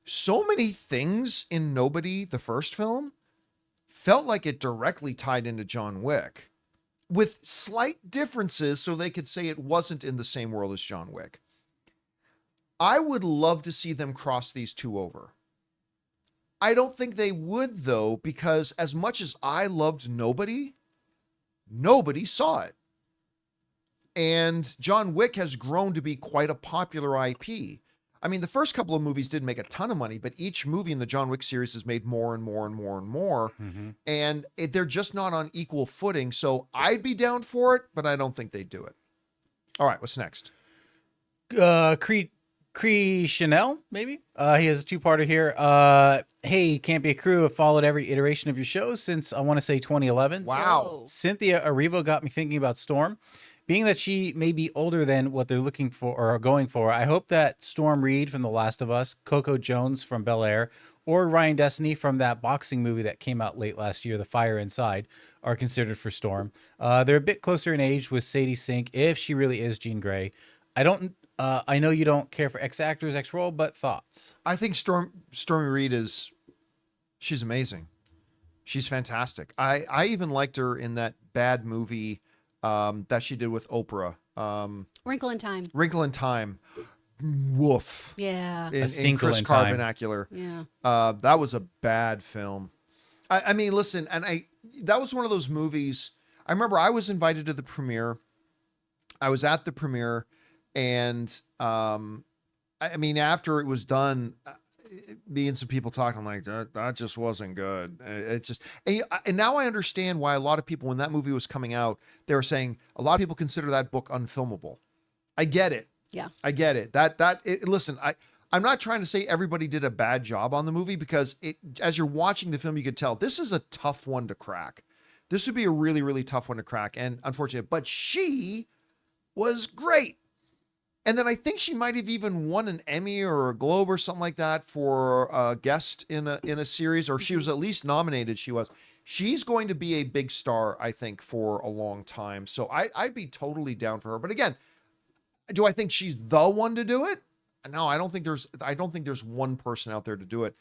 so many things in Nobody, the first film, felt like it directly tied into John Wick with slight differences so they could say it wasn't in the same world as John Wick. I would love to see them cross these two over. I don't think they would, though, because as much as I loved Nobody, nobody saw it. And John Wick has grown to be quite a popular IP. I mean, the first couple of movies didn't make a ton of money, but each movie in the John Wick series has made more and more and more and more. Mm-hmm. And they're just not on equal footing. So I'd be down for it, but I don't think they'd do it. All right, what's next? Cree Chanel, maybe? He has a two-parter here. Hey, Campea crew, have followed every iteration of your shows since, I want to say, 2011. Wow. Cynthia Erivo got me thinking about Storm. Being that she may be older than what they're looking for or are going for, I hope that Storm Reed from The Last of Us, Coco Jones from Bel Air, or Ryan Destiny from that boxing movie that came out late last year, The Fire Inside, are considered for Storm. They're a bit closer in age with Sadie Sink, if she really is Jean Grey. I know you don't care for ex-actors, ex-role, but thoughts? I think Stormy Reed she's amazing. She's fantastic. I even liked her in that bad movie that she did with Oprah. Wrinkle in Time. Wrinkle in Time. Woof. Yeah. In Chris Carr vernacular. Yeah. That was a bad film. I mean, listen, that was one of those movies. I remember I was invited to the premiere. I was at the premiere. And after it was done, me and some people talking, I'm like, that just wasn't good. It's just, and now I understand why a lot of people, when that movie was coming out, they were saying a lot of people consider that book unfilmable. I get it. Yeah, I get it. Listen, I'm not trying to say everybody did a bad job on the movie, because as you're watching the film, you could tell this is a tough one to crack. This would be a really, really tough one to crack. And unfortunately, but she was great. And then I think she might have even won an Emmy or a Globe or something like that for a guest in a series, or she was at least nominated. She's going to be a big star, I think, for a long time. So I'd be totally down for her. But again, do I think she's the one to do it? No, I don't think there's one person out there to do it.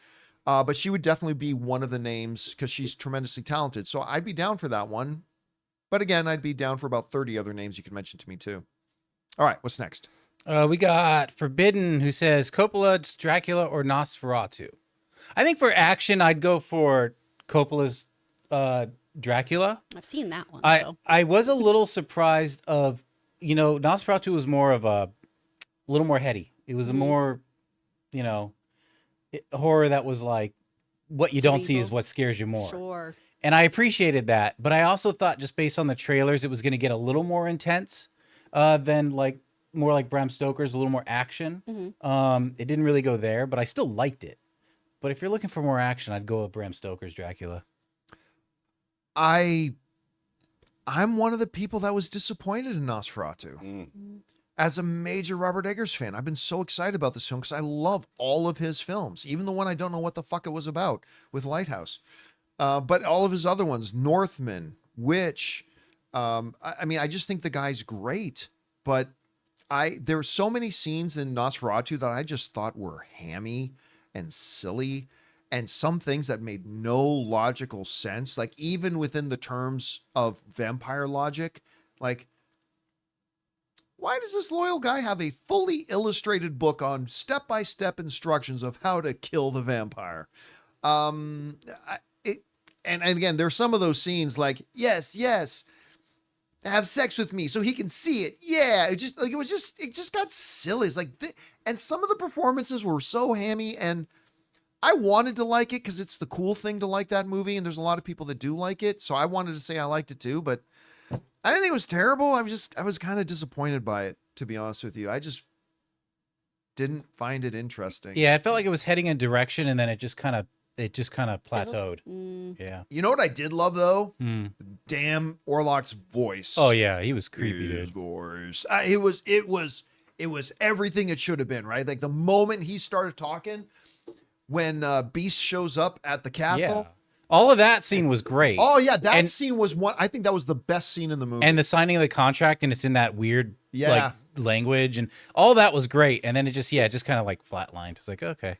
But she would definitely be one of the names because she's tremendously talented. So I'd be down for that one. But again, I'd be down for about 30 other names you can mention to me too. All right, what's next? We got Forbidden, who says Coppola's Dracula or Nosferatu. I think for action, I'd go for Coppola's Dracula. I've seen that one. I was a little surprised of, Nosferatu was more of a little more heady. It was a more, horror that was like, what you don't see is what scares you more. Sure. And I appreciated that. But I also thought, just based on the trailers, it was going to get a little more intense than more like Bram Stoker's, a little more action. Mm-hmm. It didn't really go there, but I still liked it. But if you're looking for more action, I'd go with Bram Stoker's Dracula. I I'm one of the people that was disappointed in Nosferatu. As a major Robert Eggers fan, I've been so excited about this film because I love all of his films, even the one I don't know what the fuck it was about with Lighthouse. But all of his other ones, Northman, Witch. I mean, I just think the guy's great. But there were so many scenes in Nosferatu that I just thought were hammy and silly, and some things that made no logical sense. Like even within the terms of vampire logic, like, why does this loyal guy have a fully illustrated book on step-by-step instructions of how to kill the vampire? And again, there's some of those scenes like, yes, have sex with me so he can see it. Yeah, it just got silly. It's like, and some of the performances were so hammy, and I wanted to like it because it's the cool thing to like that movie, and there's a lot of people that do like it, so I wanted to say I liked it too, but I didn't think it was terrible. I was kind of disappointed by it, to be honest with you. I just didn't find it interesting. Yeah, it felt like it was heading in a direction, and then it just kind of plateaued. Yeah. You know what I did love though? Damn Orlok's voice. Oh yeah, he was creepy, His dude. voice. It was everything it should have been, right? Like the moment he started talking, when Beast shows up at the castle. Yeah. All of that scene was great. Oh yeah, that scene was one. I think that was the best scene in the movie. And the signing of the contract, and it's in that weird Yeah. language, and all that was great. And then it just kind of like flatlined. It's like, okay.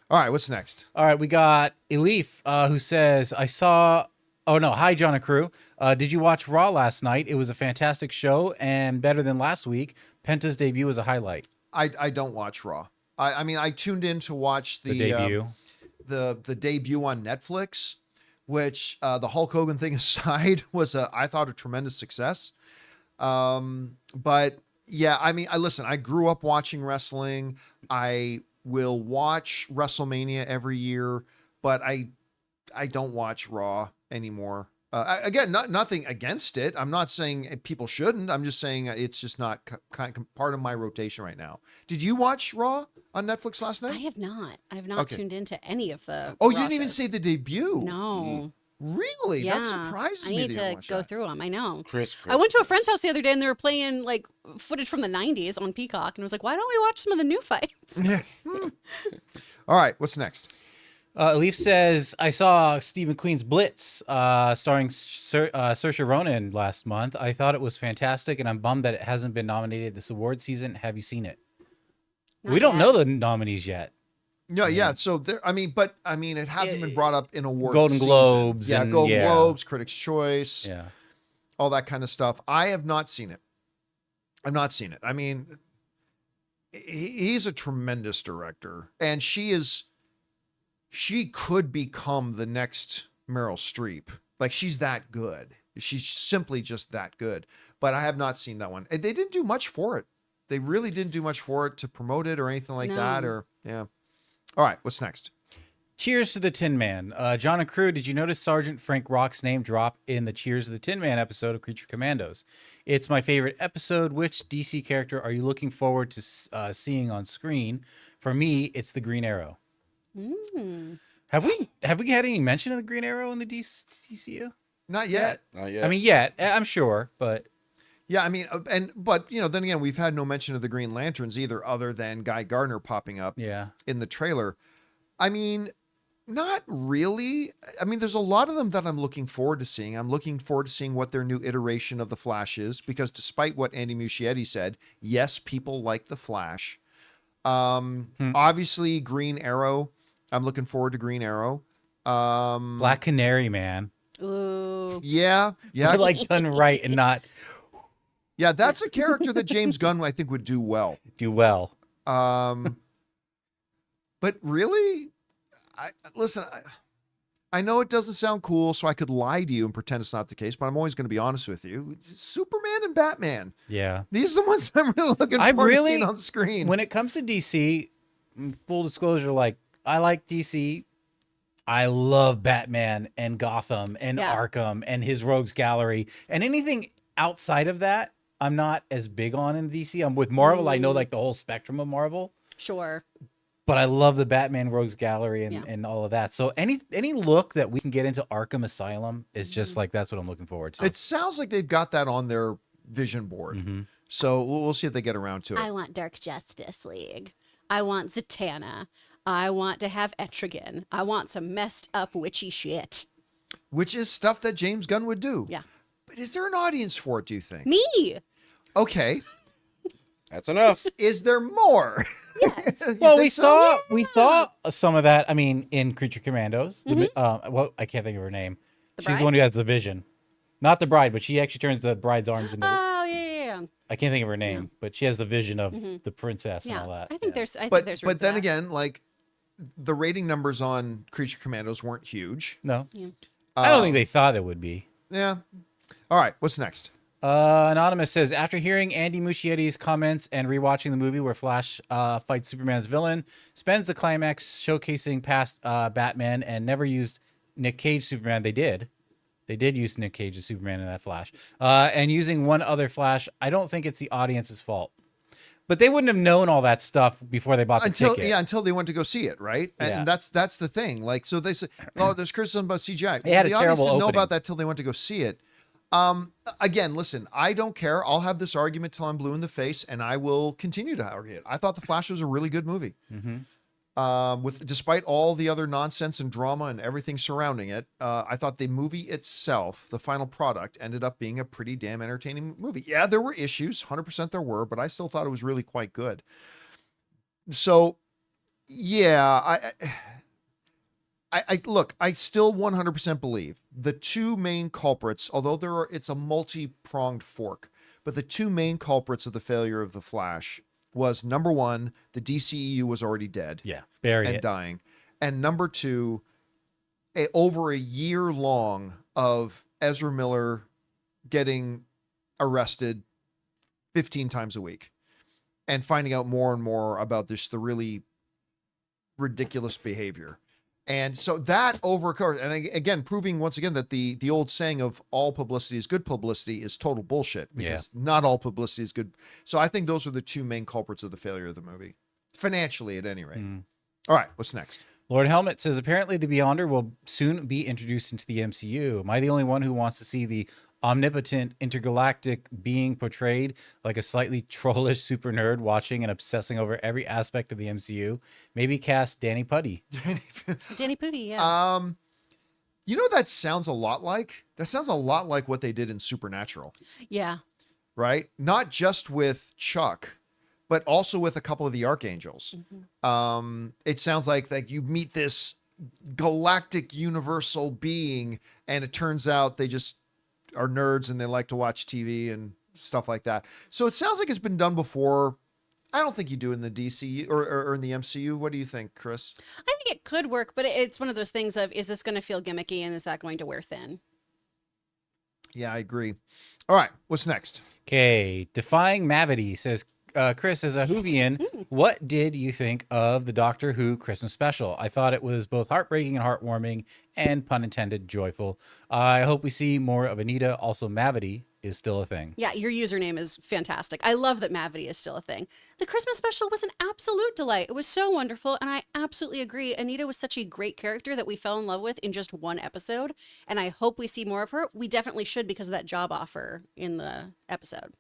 All right, what's next? All right, we got Elif, who says, hi, John and crew. Did you watch Raw last night? It was a fantastic show and better than last week. Penta's debut was a highlight. I don't watch Raw. I mean, I tuned in to watch the debut. The debut on Netflix, which the Hulk Hogan thing aside was I thought a tremendous success. But yeah, I mean, I grew up watching wrestling. I will watch WrestleMania every year, but I don't watch Raw anymore. Again, nothing against it. I'm not saying people shouldn't. I'm just saying it's just not part of my rotation right now. Did you watch Raw on Netflix last night? I have not. I have not tuned into any of the. Oh, Raw you didn't even shows. say the debut. No. Really? Yeah. That surprises me. I need that you to watched go that. through them. I know. Chris. I went to a friend's house the other day and they were playing like footage from the 90s on Peacock. And I was like, why don't we watch some of the new fights? Yeah. All right. What's next? Elif says, I saw Steve McQueen's Blitz, starring Saoirse Ronan last month. I thought it was fantastic, and I'm bummed that it hasn't been nominated this award season. Have you seen it? We don't know the nominees yet. Yeah. So there, it hasn't been brought up in awards. Golden season. Globes. Yeah, and, Golden Globes, Critics' Choice. Yeah. All that kind of stuff. I have not seen it. I've not seen it. I mean, he's a tremendous director, and she could become the next Meryl Streep. Like, she's that good. She's simply just that good. But I have not seen that one. And they didn't do much for it. They really didn't do much for it to promote it or anything like that. Or yeah. All right, what's next? Cheers to the Tin Man. John and crew, did you notice Sergeant Frank Rock's name drop in the Cheers to the Tin Man episode of Creature Commandos? It's my favorite episode. Which DC character are you looking forward to seeing on screen? For me, it's the Green Arrow. Have we had any mention of the Green Arrow in the DCU? Not yet. Not yet. I mean, I'm sure, but Yeah, I mean, but then again, we've had no mention of the Green Lanterns either, other than Guy Gardner popping up in the trailer. I mean, not really. I mean, there's a lot of them that I'm looking forward to seeing. I'm looking forward to seeing what their new iteration of the Flash is, because despite what Andy Muschietti said, yes, people like the Flash. Obviously, Green Arrow. I'm looking forward to Green Arrow. Black Canary, man. Ooh. Yeah. But, like, done right and not Yeah, that's a character that James Gunn, I think, would do well. do well. But really, I know it doesn't sound cool, so I could lie to you and pretend it's not the case, but I'm always going to be honest with you. Superman and Batman. Yeah. These are the ones I'm really looking forward to seeing on screen. When it comes to DC, full disclosure, like, I like DC. I love Batman and Gotham and Arkham and his Rogues Gallery, and anything outside of that, I'm not as big on in DC. I'm with Marvel. I know, like, the whole spectrum of Marvel. Sure. but I love the Batman Rogues Gallery and, Yeah. and all of that. So any look that we can get into Arkham Asylum is just like that's what I'm looking forward to. It sounds like they've got that on their vision board. So we'll see if they get around to it. I want Dark Justice League. I want Zatanna. I want to have Etrigan. I want some messed up witchy shit. Which is stuff that James Gunn would do. Yeah. But is there an audience for it, do you think? Me. Okay. That's enough. Is there more? Yes. You Well, think so? we saw some of that. I mean, in Creature Commandos. Well, I can't think of her name. She's bride? the one who has the vision. Not the bride, but she actually turns the bride's arms into. Oh, yeah. I can't think of her name, but she has the vision of the princess and Yeah. all that. I think there's room But for then that. again, like the rating numbers on Creature Commandos weren't huge. No, Yeah. I don't think they thought it would be. Yeah. All right. What's next? Anonymous says, after hearing Andy Muschietti's comments and rewatching the movie where Flash fights Superman's villain, spends the climax showcasing past Batman and never used Nick Cage Superman. They did use Nick Cage as Superman in that Flash. And using one other Flash, I don't think it's the audience's fault. But they wouldn't have known all that stuff before they bought the ticket. Until they went to go see it, right? Yeah. And that's the thing. Like, so they say, oh, there's criticism about CGI. They had a the audience terrible didn't know opening. about that till they went to go see it. Again, listen, I don't care. I'll have this argument till I'm blue in the face, and I will continue to argue it. I thought The Flash was a really good movie. Despite all the other nonsense and drama and everything surrounding it, I thought the movie itself, the final product, ended up being a pretty damn entertaining movie. Yeah, there were issues, 100% there were, but I still thought it was really quite good. So, yeah, I look, I still 100% believe the two main culprits, although it's a multi-pronged fork, but the two main culprits of the failure of The Flash was, number one, the DCEU was already dead. Yeah, bury and it. dying. And number two, over a year long of Ezra Miller getting arrested 15 times a week and finding out more and more about the really ridiculous behavior. And so that overcovers, and again, proving once again that the old saying of all publicity is good publicity is total bullshit, because not all publicity is good. So I think those are the two main culprits of the failure of the movie, financially at any rate. All right, what's next? Lord Helmet says, apparently the Beyonder will soon be introduced into the MCU. Am I the only one who wants to see the omnipotent intergalactic being portrayed like a slightly trollish super nerd watching and obsessing over every aspect of the MCU? Maybe cast Danny Putty. Danny Pudi, yeah. You know, that sounds a lot like what they did in Supernatural, Yeah. right? Not just with Chuck, but also with a couple of the Archangels. It sounds like you meet this galactic universal being, and it turns out they just are nerds and they like to watch TV and stuff like that. So it sounds like it's been done before. I don't think you do in the DC or in the MCU. What do you think, Chris? I think it could work, but it's one of those things of, is this going to feel gimmicky and is that going to wear thin? Yeah, I agree. All right, what's next? Okay, Defying Mavity says, Chris, as a Whovian, what did you think of the Doctor Who Christmas special? I thought it was both heartbreaking and heartwarming and, pun intended, joyful. I hope we see more of Anita. Also, Mavity is still a thing. Yeah, your username is fantastic. I love that Mavity is still a thing. The Christmas special was an absolute delight. It was so wonderful, and I absolutely agree. Anita was such a great character that we fell in love with in just one episode, and I hope we see more of her. We definitely should because of that job offer in the episode.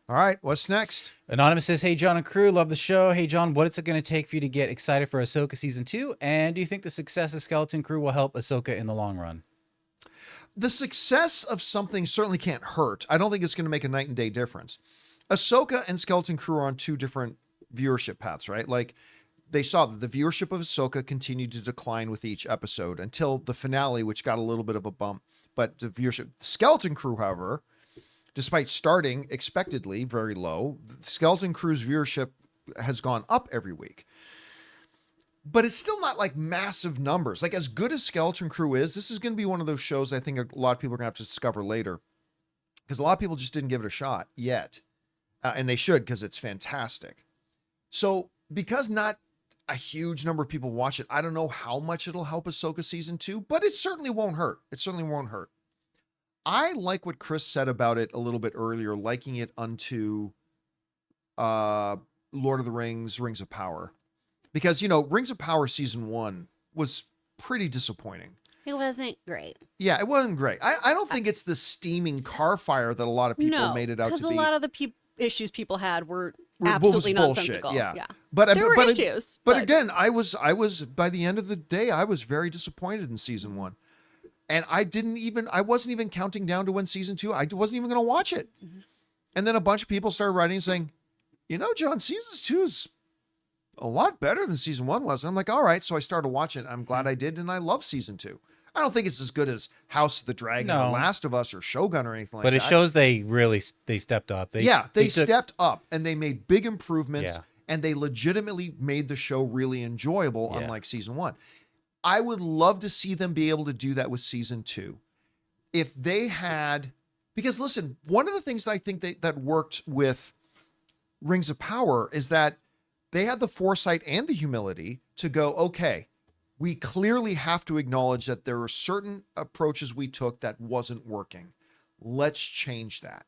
All right, what's next? Anonymous says, hey, John and crew, love the show. Hey, John, what is it going to take for you to get excited for Ahsoka Season 2? And do you think the success of Skeleton Crew will help Ahsoka in the long run? The success of something certainly can't hurt. I don't think it's going to make a night and day difference. Ahsoka and Skeleton Crew are on two different viewership paths, right? Like, they saw that the viewership of Ahsoka continued to decline with each episode until the finale, which got a little bit of a bump. But the viewership, Skeleton Crew, however, despite starting expectedly very low, Skeleton Crew's viewership has gone up every week. But it's still not like massive numbers. Like, as good as Skeleton Crew is, this is going to be one of those shows I think a lot of people are going to have to discover later. Because a lot of people just didn't give it a shot yet. And they should, because it's fantastic. So, because not a huge number of people watch it, I don't know how much it'll help Ahsoka Season 2, but it certainly won't hurt. It certainly won't hurt. I like what Chris said about it a little bit earlier, liking it unto Lord of the Rings, Rings of Power. because Rings of Power season 1 was pretty disappointing. It wasn't great. Yeah, it wasn't great. I don't think it's the steaming car fire that a lot of people made it out to be. Because a lot of the issues people had were was absolutely bullshit, nonsensical. yeah. Yeah. But There were issues. But again, I was by the end of the day, I was very disappointed in season 1. And I wasn't even counting down to when season 2, I wasn't even going to watch it. Mm-hmm. And then a bunch of people started writing saying, John, season 2 is a lot better than season 1 was. And I'm like, all right. So I started watching it. I'm glad I did. And I love season 2. I don't think it's as good as House of the Dragon or Last of Us or Shogun or anything like that. But it shows they stepped up. They stepped up and they made big improvements, Yeah. and they legitimately made the show really enjoyable, unlike season 1. I would love to see them be able to do that with season 2. If they had, because listen, one of the things that I think that worked with Rings of Power is that they had the foresight and the humility to go, okay, we clearly have to acknowledge that there are certain approaches we took that wasn't working. Let's change that.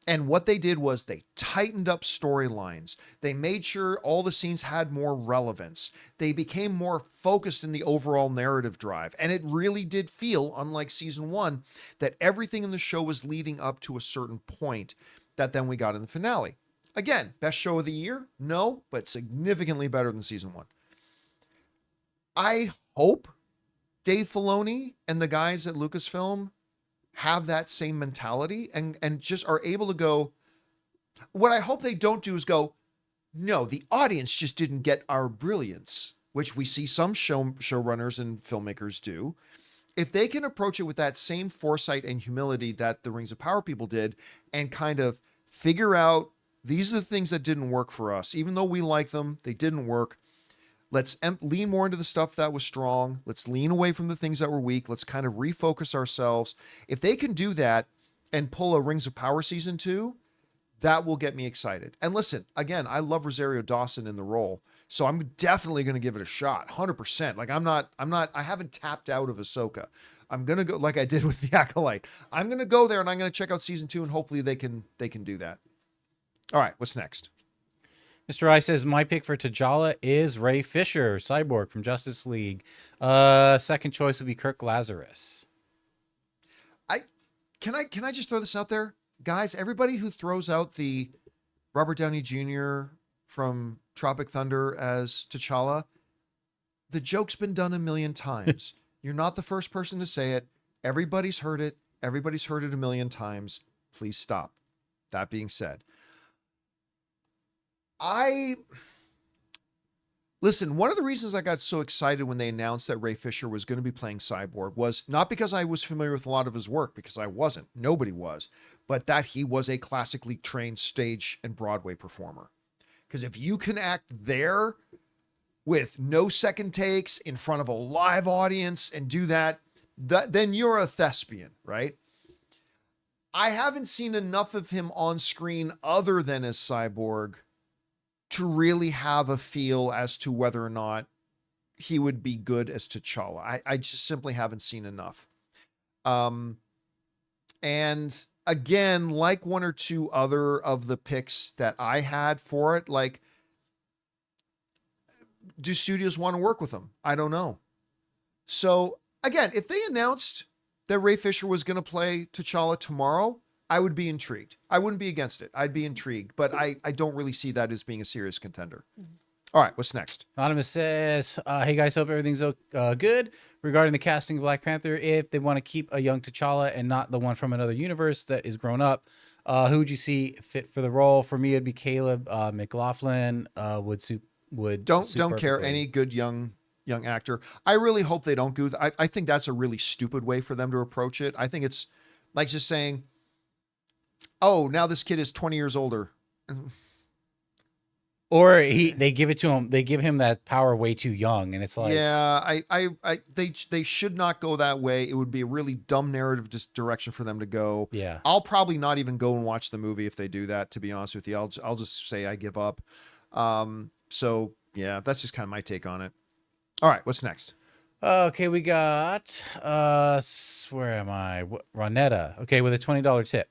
And what they did was they tightened up storylines. They made sure all the scenes had more relevance. They became more focused in the overall narrative drive. And it really did feel, unlike season 1, that everything in the show was leading up to a certain point that then we got in the finale. Again, best show of the year? No, but significantly better than season 1. I hope Dave Filoni and the guys at Lucasfilm have that same mentality and just are able to go. What I hope they don't do is go, no, the audience just didn't get our brilliance, which we see some showrunners and filmmakers do. If they can approach it with that same foresight and humility that the Rings of Power people did and kind of figure out these are the things that didn't work for us, even though we like them, they didn't work. Let's lean more into the stuff that was strong. Let's lean away from the things that were weak. Let's kind of refocus ourselves. If they can do that and pull a Rings of Power season 2, that will get me excited. And listen, again, I love Rosario Dawson in the role, so I'm definitely going to give it a shot, 100%. Like I haven't tapped out of Ahsoka. I'm going to go like I did with The Acolyte. I'm going to go there and I'm going to check out season 2, and hopefully they can do that. All right, what's next? Mr. I says, my pick for T'Challa is Ray Fisher, Cyborg from Justice League. Second choice would be Kirk Lazarus. Can I just throw this out there? Guys, everybody who throws out the Robert Downey Jr. from Tropic Thunder as T'Challa, the joke's been done a million times. You're not the first person to say it. Everybody's heard it. Everybody's heard it a million times. Please stop. That being said, listen, one of the reasons I got so excited when they announced that Ray Fisher was going to be playing Cyborg was not because I was familiar with a lot of his work, because I wasn't. Nobody was. But that he was a classically trained stage and Broadway performer. Because if you can act there with no second takes in front of a live audience and do that, then you're a thespian, right? I haven't seen enough of him on screen other than as Cyborg to really have a feel as to whether or not he would be good as T'Challa. I just simply haven't seen enough. And again, like one or two other of the picks that I had for it, like, do studios want to work with him? I don't know. So again, if they announced that Ray Fisher was going to play T'Challa tomorrow, I would be intrigued. I wouldn't be against it. I'd be intrigued, but I don't really see that as being a serious contender. All right, what's next? Anonymous says, hey guys, hope everything's good. Regarding the casting of Black Panther, if they want to keep a young T'Challa and not the one from another universe that is grown up, who would you see fit for the role? For me, it'd be Caleb McLaughlin. Don't care any good young actor. I really hope they don't do that. I think that's a really stupid way for them to approach it. I think it's like just saying, oh, now this kid is 20 years older. Or they give it to him. They give him that power way too young, and it's like, yeah, they should not go that way. It would be a really dumb narrative direction for them to go. Yeah, I'll probably not even go and watch the movie if they do that. To be honest with you, I'll just say I give up. So yeah, that's just kind of my take on it. All right, what's next? Okay, we got where am I? Ronetta. Okay, with a $20 tip.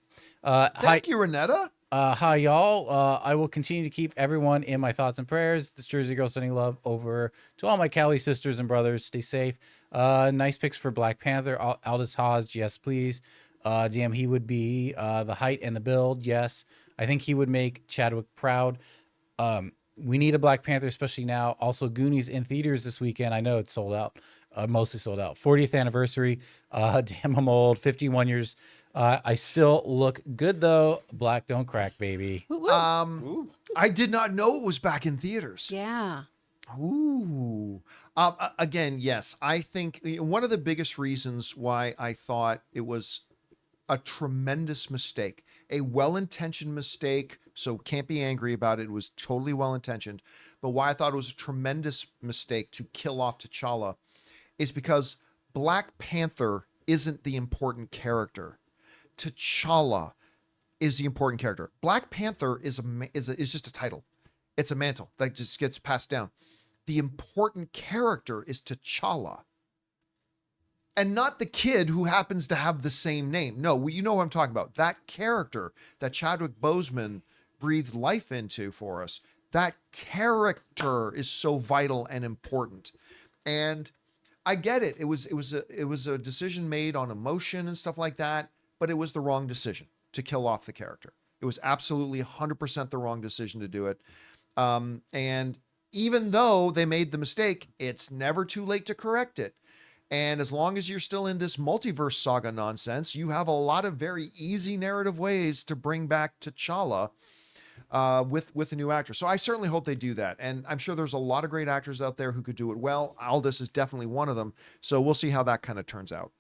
Thank you, Renetta. Hi, y'all. I will continue to keep everyone in my thoughts and prayers. This Jersey girl sending love over to all my Cali sisters and brothers. Stay safe. Nice picks for Black Panther. Aldous Hodge, yes, please. Damn, he would be the height and the build, yes. I think he would make Chadwick proud. We need a Black Panther, especially now. Also, Goonies in theaters this weekend. I know it's sold out, mostly sold out. 40th anniversary. Damn, I'm old. 51 years. I still look good though. Black don't crack, baby. I did not know it was back in theaters. Yeah. Ooh. Again, yes. I think one of the biggest reasons why I thought it was a tremendous mistake, a well-intentioned mistake, so can't be angry about it. It was totally well-intentioned. But why I thought it was a tremendous mistake to kill off T'Challa is because Black Panther isn't the important character. T'Challa is the important character. Black Panther is just a title. It's a mantle that just gets passed down. The important character is T'Challa. And not the kid who happens to have the same name. No, you know what I'm talking about. That character that Chadwick Boseman breathed life into for us, that character is so vital and important. And I get it. It was a decision made on emotion and stuff like that, but it was the wrong decision to kill off the character. It was absolutely 100% the wrong decision to do it. And even though they made the mistake, it's never too late to correct it. And as long as you're still in this multiverse saga nonsense, you have a lot of very easy narrative ways to bring back T'Challa with a new actor. So I certainly hope they do that. And I'm sure there's a lot of great actors out there who could do it well. Aldous is definitely one of them. So we'll see how that kind of turns out.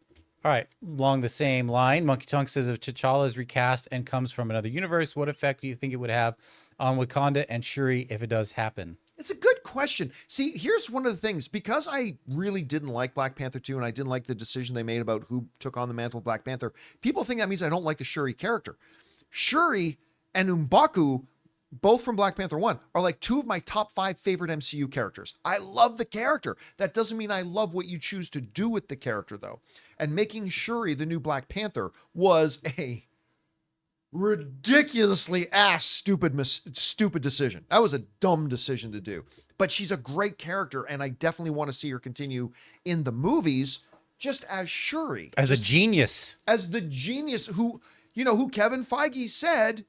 All right, along the same line, Monkey Tongue says if T'Challa is recast and comes from another universe, what effect do you think it would have on Wakanda and Shuri if it does happen? It's a good question. See, here's one of the things. Because I really didn't like Black Panther 2 and I didn't like the decision they made about who took on the mantle of Black Panther, people think that means I don't like the Shuri character. Shuri and M'Baku, both from Black Panther 1, are like two of my top 5 favorite MCU characters. I love the character. That doesn't mean I love what you choose to do with the character, though. And making Shuri the new Black Panther was a ridiculously stupid decision. That was a dumb decision to do. But she's a great character, and I definitely want to see her continue in the movies just as Shuri. As a genius. As the genius who Kevin Feige said.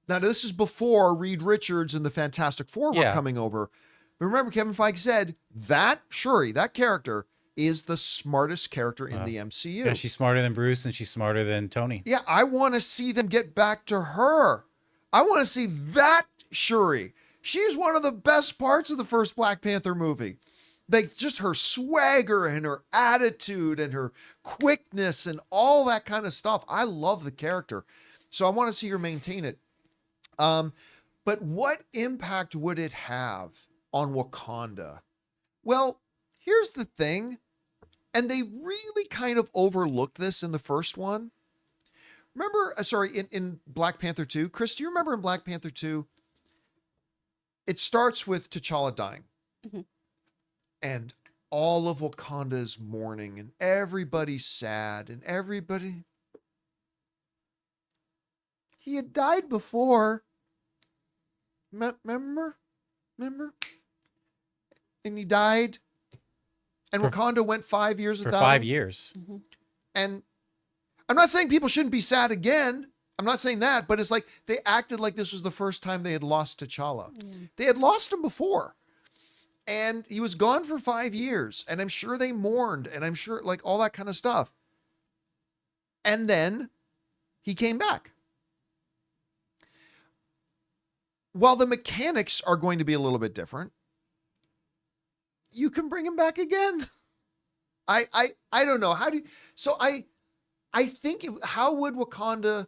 Now, this is before Reed Richards and the Fantastic Four were coming over. But remember, Kevin Feige said that Shuri, that character, is the smartest character in the MCU. Yeah, she's smarter than Bruce and she's smarter than Tony. Yeah, I want to see them get back to her. I want to see that Shuri. She's one of the best parts of the first Black Panther movie. Like, just her swagger and her attitude and her quickness and all that kind of stuff. I love the character. So I want to see her maintain it. But what impact would it have on Wakanda? Well, here's the thing. And they really kind of overlooked this in the first one. Remember, in Black Panther 2, Chris, do you remember in Black Panther 2? It starts with T'Challa dying. Mm-hmm. And all of Wakanda is mourning and everybody's sad and everybody. He had died before. Remember? And he died. And Wakanda went 5 years without him. 5 years. Mm-hmm. And I'm not saying people shouldn't be sad again. I'm not saying that, but it's like they acted like this was the first time they had lost T'Challa. Mm. They had lost him before. And he was gone for 5 years. And I'm sure they mourned. And I'm sure like all that kind of stuff. And then he came back. While the mechanics are going to be a little bit different, you can bring him back again. I don't know. I think how would Wakanda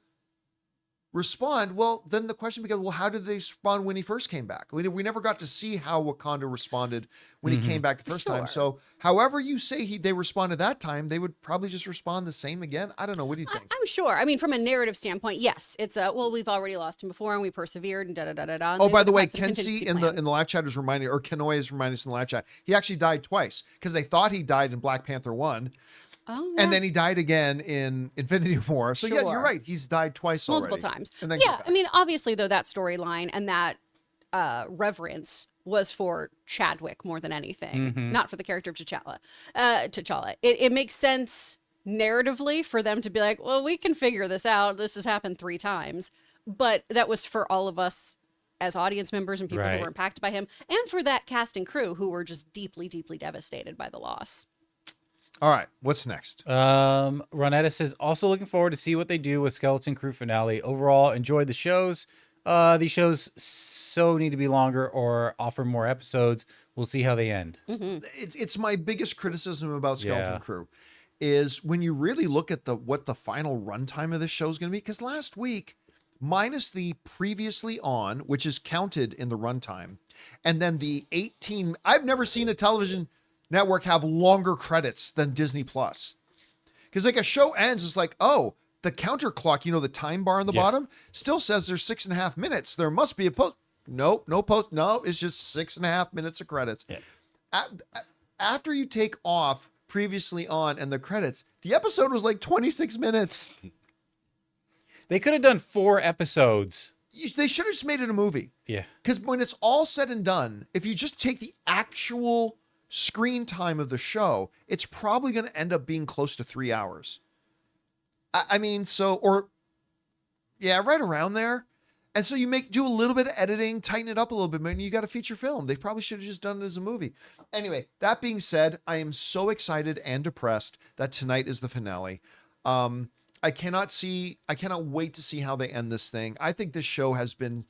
respond? Well, then the question becomes, well, how did they respond when he first came back? We never got to see how Wakanda responded when he came back the first time. So however you say they responded that time, they would probably just respond the same again. I don't know. What do you think? I'm sure. I mean, from a narrative standpoint, yes, it's we've already lost him before and we persevered and da-da-da-da-da. Oh, by the way, Kenzie in the live chat is reminding, or Kenoy is reminding us in the live chat, he actually died twice because they thought he died in Black Panther 1. Oh, yeah. And then he died again in Infinity War. So yeah, Sure. you're right. He's died twice multiple already. times. And then Yeah, came back. I mean, obviously, though, that storyline and that reverence was for Chadwick more than anything, not for the character of T'Challa. It makes sense narratively for them to be like, well, we can figure this out. This has happened 3 times. But that was for all of us as audience members and people who Right. were impacted by him, and for that cast and crew who were just deeply, deeply devastated by the loss. All right, what's next? Ronetta says, also looking forward to see what they do with Skeleton Crew finale. Overall, enjoyed the shows. These shows so need to be longer or offer more episodes. We'll see how they end. It's my biggest criticism about Skeleton Yeah. Crew is when you really look at what the final runtime of this show is going to be. Because last week, minus the previously on, which is counted in the runtime, and then the 18. I've never seen a television network have longer credits than Disney Plus. Because like a show ends, it's like, oh, the counter clock, the time bar on the bottom still says there's 6.5 minutes. There must be a post. Nope, no post. No, it's just 6.5 minutes of credits. Yeah. After you take off previously on and the credits, the episode was like 26 minutes. They could have done 4 episodes. They should have just made it a movie. Yeah. Because when it's all said and done, if you just take the actual screen time of the show, it's probably going to end up being close to 3 hours. I mean, right around there. And so you do a little bit of editing, tighten it up a little bit, and you got a feature film. They probably should have just done it as a movie. Anyway, that being said, I am so excited and depressed that tonight is the finale. I cannot wait to see how they end this thing. I think this show has been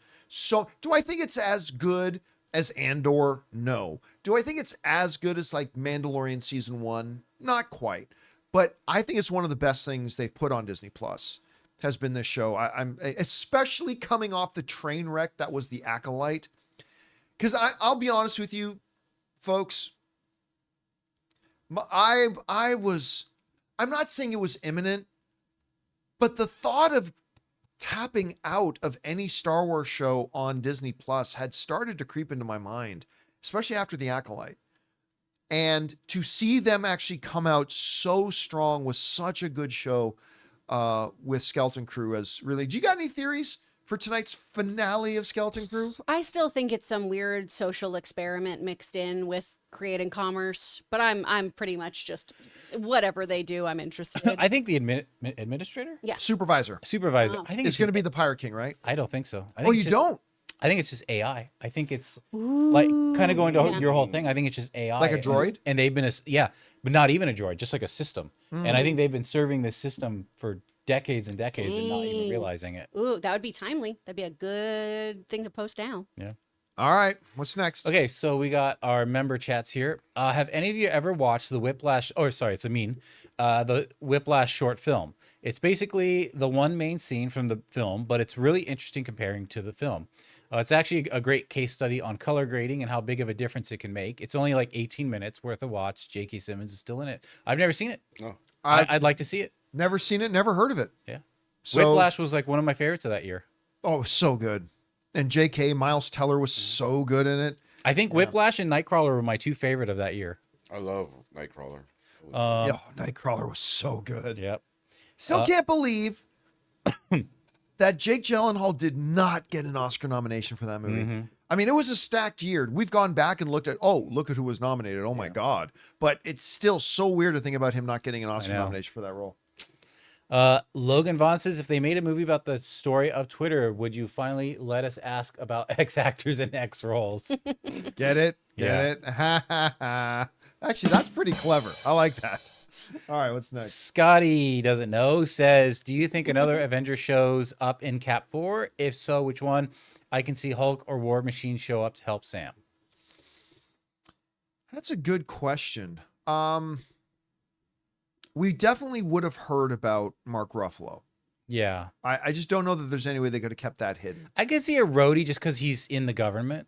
do I think it's as good as Andor? No. Do I think it's as good as like Mandalorian season 1? Not quite. But I think it's one of the best things they've put on Disney Plus has been this show. I'm especially coming off the train wreck that was The Acolyte. Because I'll be honest with you, folks. I'm not saying it was imminent, but the thought of tapping out of any Star Wars show on Disney Plus had started to creep into my mind, especially after The Acolyte. And to see them actually come out so strong with such a good show with Skeleton Crew as really... Do you got any theories for tonight's finale of Skeleton Crew? I still think it's some weird social experiment mixed in with creating commerce, but I'm pretty much just whatever they do, I'm interested. I think the administrator? Yeah. Supervisor. Supervisor. Oh. I think It's going to be the Pirate King, right? I don't think so. I think Oh, it's you just- don't? I think it's just AI. I think it's like kind of going to yeah. your whole thing. I think it's just AI. Like a droid? And they've been, but not even a droid, just like a system. And I think they've been serving this system for decades and decades and not even Dang. realizing it. Ooh, that would be timely. That'd be a good thing to post down. Yeah. All right. What's next? Okay, so we got our member chats here. Have any of you ever watched the Whiplash? Oh, sorry, it's a meme. The Whiplash short film. It's basically the one main scene from the film, but it's really interesting comparing to the film. It's actually a great case study on color grading and how big of a difference it can make. It's only like 18 minutes worth of watch. J.K. Simmons is still in it. I've never seen it. No. I'd like to see it. Never seen it, never heard of it. Yeah. So, Whiplash was like one of my favorites of that year. Oh, it was so good. And J.K. Miles Teller was so good in it. I think Whiplash and Nightcrawler were my 2 favorite of that year. I love Nightcrawler. Nightcrawler was so good. Yep. Still can't believe that Jake Gyllenhaal did not get an Oscar nomination for that movie. I mean, it was a stacked year. We've gone back and looked at, look at who was nominated. Oh my God. But it's still so weird to think about him not getting an Oscar know. nomination for that role. Logan Vaughn says, if they made a movie about the story of Twitter, would you finally let us ask about X actors and X roles? Get it? Yeah. Get it? Ha ha ha. Actually, that's pretty clever. I like that. All right, what's next? Scotty doesn't know, says, do you think another Avenger shows up in Cap 4? If so, which one? I can see Hulk or War Machine show up to help Sam. That's a good question. We definitely would have heard about Mark Ruffalo. Yeah. I just don't know that there's any way they could have kept that hidden. I could see a Rhodey just because he's in the government.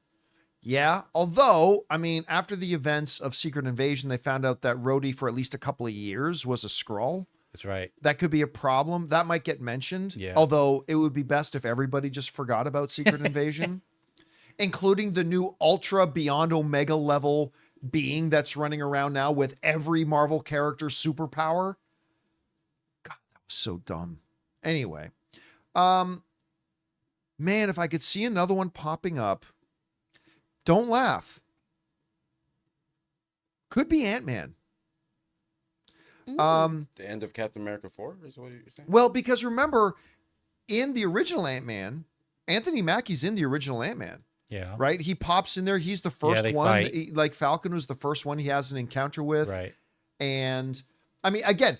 Yeah, although, I mean, after the events of Secret Invasion, they found out that Rhodey for at least a couple of years was a Skrull. That's right. That could be a problem. That might get mentioned. Yeah. Although it would be best if everybody just forgot about Secret Invasion, including the new Ultra Beyond Omega level being that's running around now with every Marvel character superpower. God, that was so dumb. Anyway, man, if I could see another one popping up, don't laugh. Could be Ant-Man. The end of Captain America 4 is what you're saying? Well, because remember, in the original Ant-Man, Anthony Mackie's in the original Ant-Man. Yeah. Right? He pops in there. He's the first they one. fight. Like Falcon was the first one he has an encounter with. Right. And I mean, again,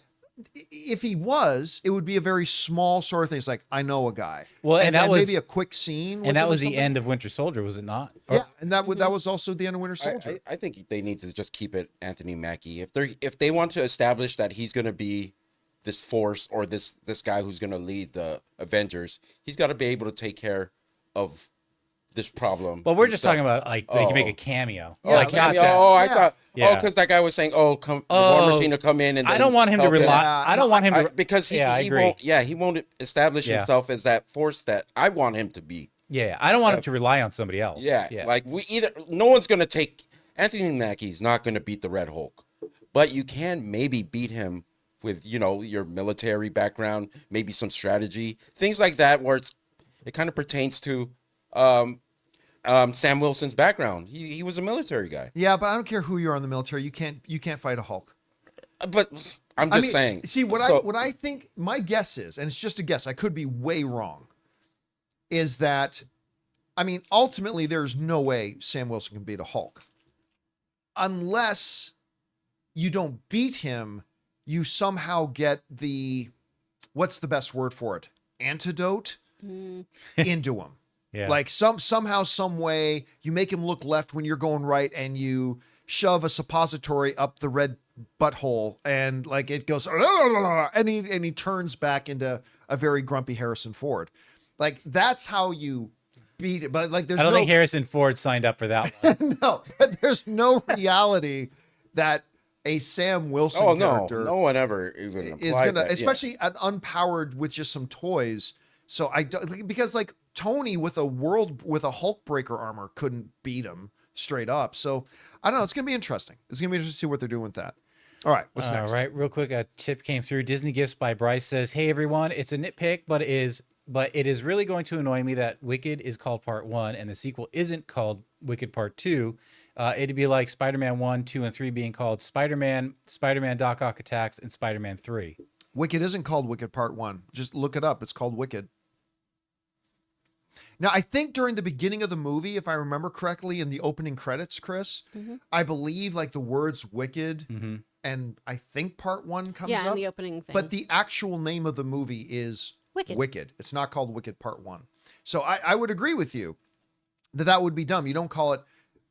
if he was, it would be a very small sort of thing. It's like, I know a guy. Well, and that was maybe a quick scene. with And that him or was the something. end of Winter Soldier, was it not? Or- Yeah, and that was also the end of Winter Soldier. I think they need to just keep it Anthony Mackie. If they want to establish that he's going to be this force or this guy who's going to lead the Avengers, he's got to be able to take care of this problem. But we're just talking about like they can make Oh. a cameo. Yeah, like not Cameo. that. I Yeah. thought, Yeah. because that guy was saying, the War Machine will come in and I then don't want him to help him. rely. Yeah, I don't want him to because he I agree. won't. Yeah, he won't establish Yeah. himself as that force that I want him to be. Yeah, I don't want him to rely on somebody else. Yeah, like no one's gonna take Anthony Mackie's not gonna beat the Red Hulk, but you can maybe beat him with your military background, maybe some strategy, things like that, where it kind of pertains to Sam Wilson's background. He was a military guy. Yeah, but I don't care who you are in the military. You can't fight a Hulk. But I'm just saying. See, what I think, my guess is, and it's just a guess, I could be way wrong, is that, I mean, ultimately, there's no way Sam Wilson can beat a Hulk. Unless you don't beat him, you somehow get what's the best word for it? Antidote into him. Yeah. Like somehow, some way, you make him look left when you're going right, and you shove a suppository up the red butthole, and like it goes, and he turns back into a very grumpy Harrison Ford. Like that's how you beat it. But like, there's I don't think Harrison Ford signed up for that one. no, but there's no reality that a Sam Wilson character no one ever even is applied gonna, that. especially an unpowered with just some toys. So I don't, because like Tony with a Hulk breaker armor couldn't beat him straight up. So I don't know. It's gonna be interesting. It's gonna be interesting to see what they're doing with that. All right, what's next? All right, real quick, a tip came through. Disney Gifts by Bryce says, "Hey everyone, it's a nitpick, but it is really going to annoy me that Wicked is called Part 1 and the sequel isn't called Wicked Part 2. It'd be like Spider-Man 1, 2, and 3 being called Spider-Man, Spider-Man Doc Ock Attacks, and Spider-Man 3. Wicked isn't called Wicked Part 1. Just look it up. It's called Wicked. Now, I think during the beginning of the movie, if I remember correctly, in the opening credits, Chris, I believe like the words Wicked and I think Part 1 comes up. Yeah, in the opening thing. But the actual name of the movie is Wicked. It's not called Wicked Part 1. So I would agree with you that would be dumb. You don't call it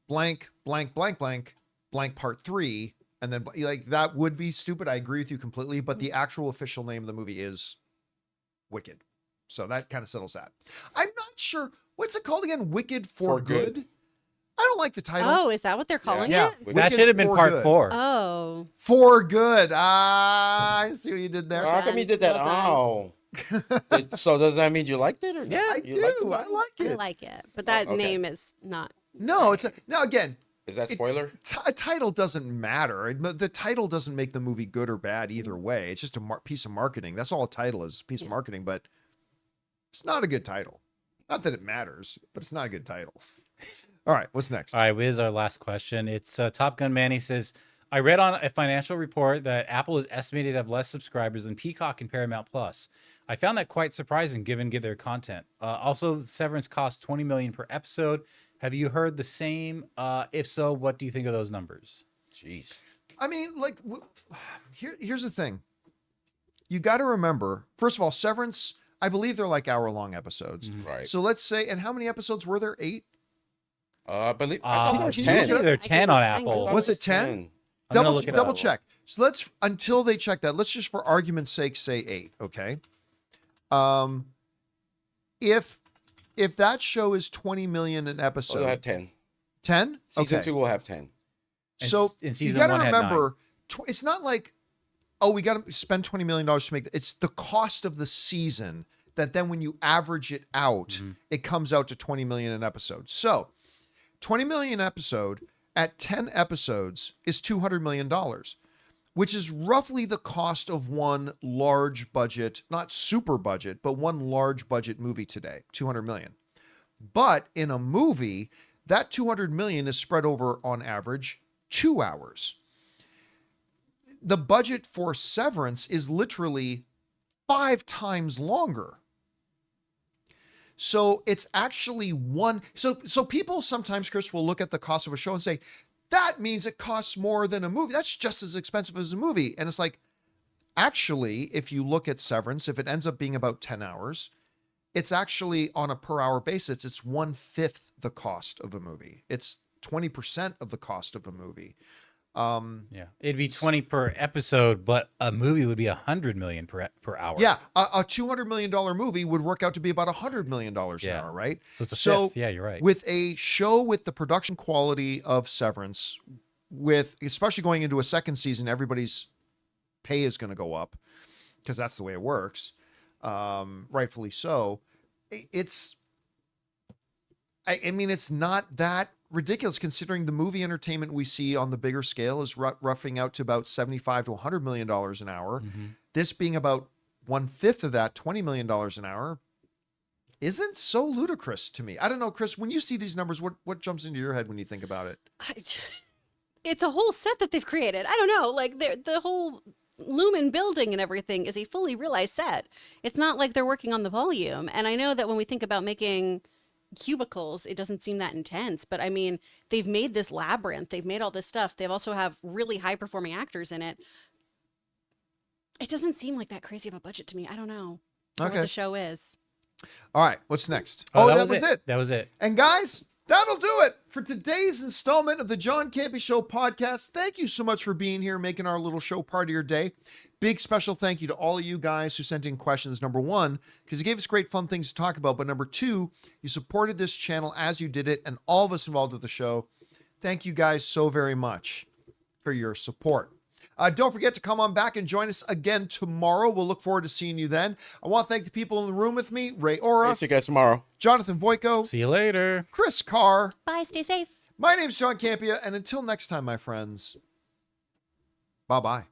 blank, blank, blank, blank, blank Part 3. And then like that would be stupid. I agree with you completely. But the actual official name of the movie is Wicked. So that kind of settles that. I'm not sure. What's it called again? Wicked for Good? I don't like the title. Oh, is that what they're calling Yeah, it? that should have been for Part Good. 4. Oh. For Good. I see what you did there. How come you did that? Well Oh. So does that mean you liked it? Or Yeah, I you do. liked I like I it. like it. But that okay. name is not. No, it's now again. Is that spoiler? A title doesn't matter. The title doesn't make the movie good or bad either way. It's just a piece of marketing. That's all a title is, a piece of marketing. But it's not a good title. Not that it matters, but it's not a good title. All right, what's next? All right, Wiz, our last question. It's Top Gun Manny says, I read on a financial report that Apple is estimated to have less subscribers than Peacock and Paramount Plus. I found that quite surprising given their content. Also, Severance costs $20 million per episode. Have you heard the same? If so, what do you think of those numbers? Jeez. I mean, like, here's the thing. You got to remember, first of all, Severance, I believe they're like hour-long episodes. Right. So let's say, and how many episodes were there? 8? I thought it was can 10. you look They're 10 on I can Apple. look. Was it 10? I'm gonna look it Double up. check. So until they check that, let's just for argument's sake say 8, okay? If that show is 20 million an So episode, they'll have 10. 10? Season Okay. 2 will have 10. So And you season got to 1 had remember, it's not like, oh, we got to spend $20 million to make it's the cost of the season that then when you average it out, it comes out to 20 million an episode. So 20 million an episode, at 10 episodes is $200 million, which is roughly the cost of one large budget, not super budget, but one large budget movie today, 200 million. But in a movie, that 200 million is spread over on average 2 hours. The budget for Severance is literally 5 times longer. So it's actually one. So people sometimes, Chris, will look at the cost of a show and say, that means it costs more than a movie. That's just as expensive as a movie. And it's like, actually, if you look at Severance, if it ends up being about 10 hours, it's actually on a per hour basis, it's 1/5 the cost of a movie. It's 20% of the cost of a movie. Yeah, it'd be 20 per episode, but a movie would be 100 million per hour. Yeah, a $200 million movie would work out to be about $100 million an hour, right? So it's a fifth. Yeah, you're right. With a show with the production quality of Severance, with especially going into a second season, everybody's pay is going to go up because that's the way it works. Rightfully so. I mean, it's not that ridiculous considering the movie entertainment we see on the bigger scale is roughing out to about $75 to $100 million an hour. This being about 1/5 of that, $20 million an hour, isn't so ludicrous to me. I don't know, Chris, when you see these numbers, what jumps into your head when you think about it? It's a whole set that they've created. I don't know, like the whole Lumen building and everything is a fully realized set. It's not like they're working on the volume. And I know that when we think about making cubicles, it doesn't seem that intense, but I mean, they've made this labyrinth, they've made all this stuff, they've also have really high performing actors in it. It doesn't seem like that crazy of a budget to me. I don't know what the show is. All right, what's next? That was it. That was it. And guys, that'll do it for today's installment of the John Campea Show podcast. Thank you so much for being here, making our little show part of your day. Big special thank you to all of you guys who sent in questions. Number one, because you gave us great fun things to talk about. But number two, you supported this channel as you did it, and all of us involved with the show. Thank you guys so very much for your support. Don't forget to come on back and join us again tomorrow. We'll look forward to seeing you then. I want to thank the people in the room with me, Ray Ora. See you guys tomorrow. Jonathan Voico. See you later. Chris Carr. Bye, stay safe. My name's John Campea, and until next time, my friends, bye-bye.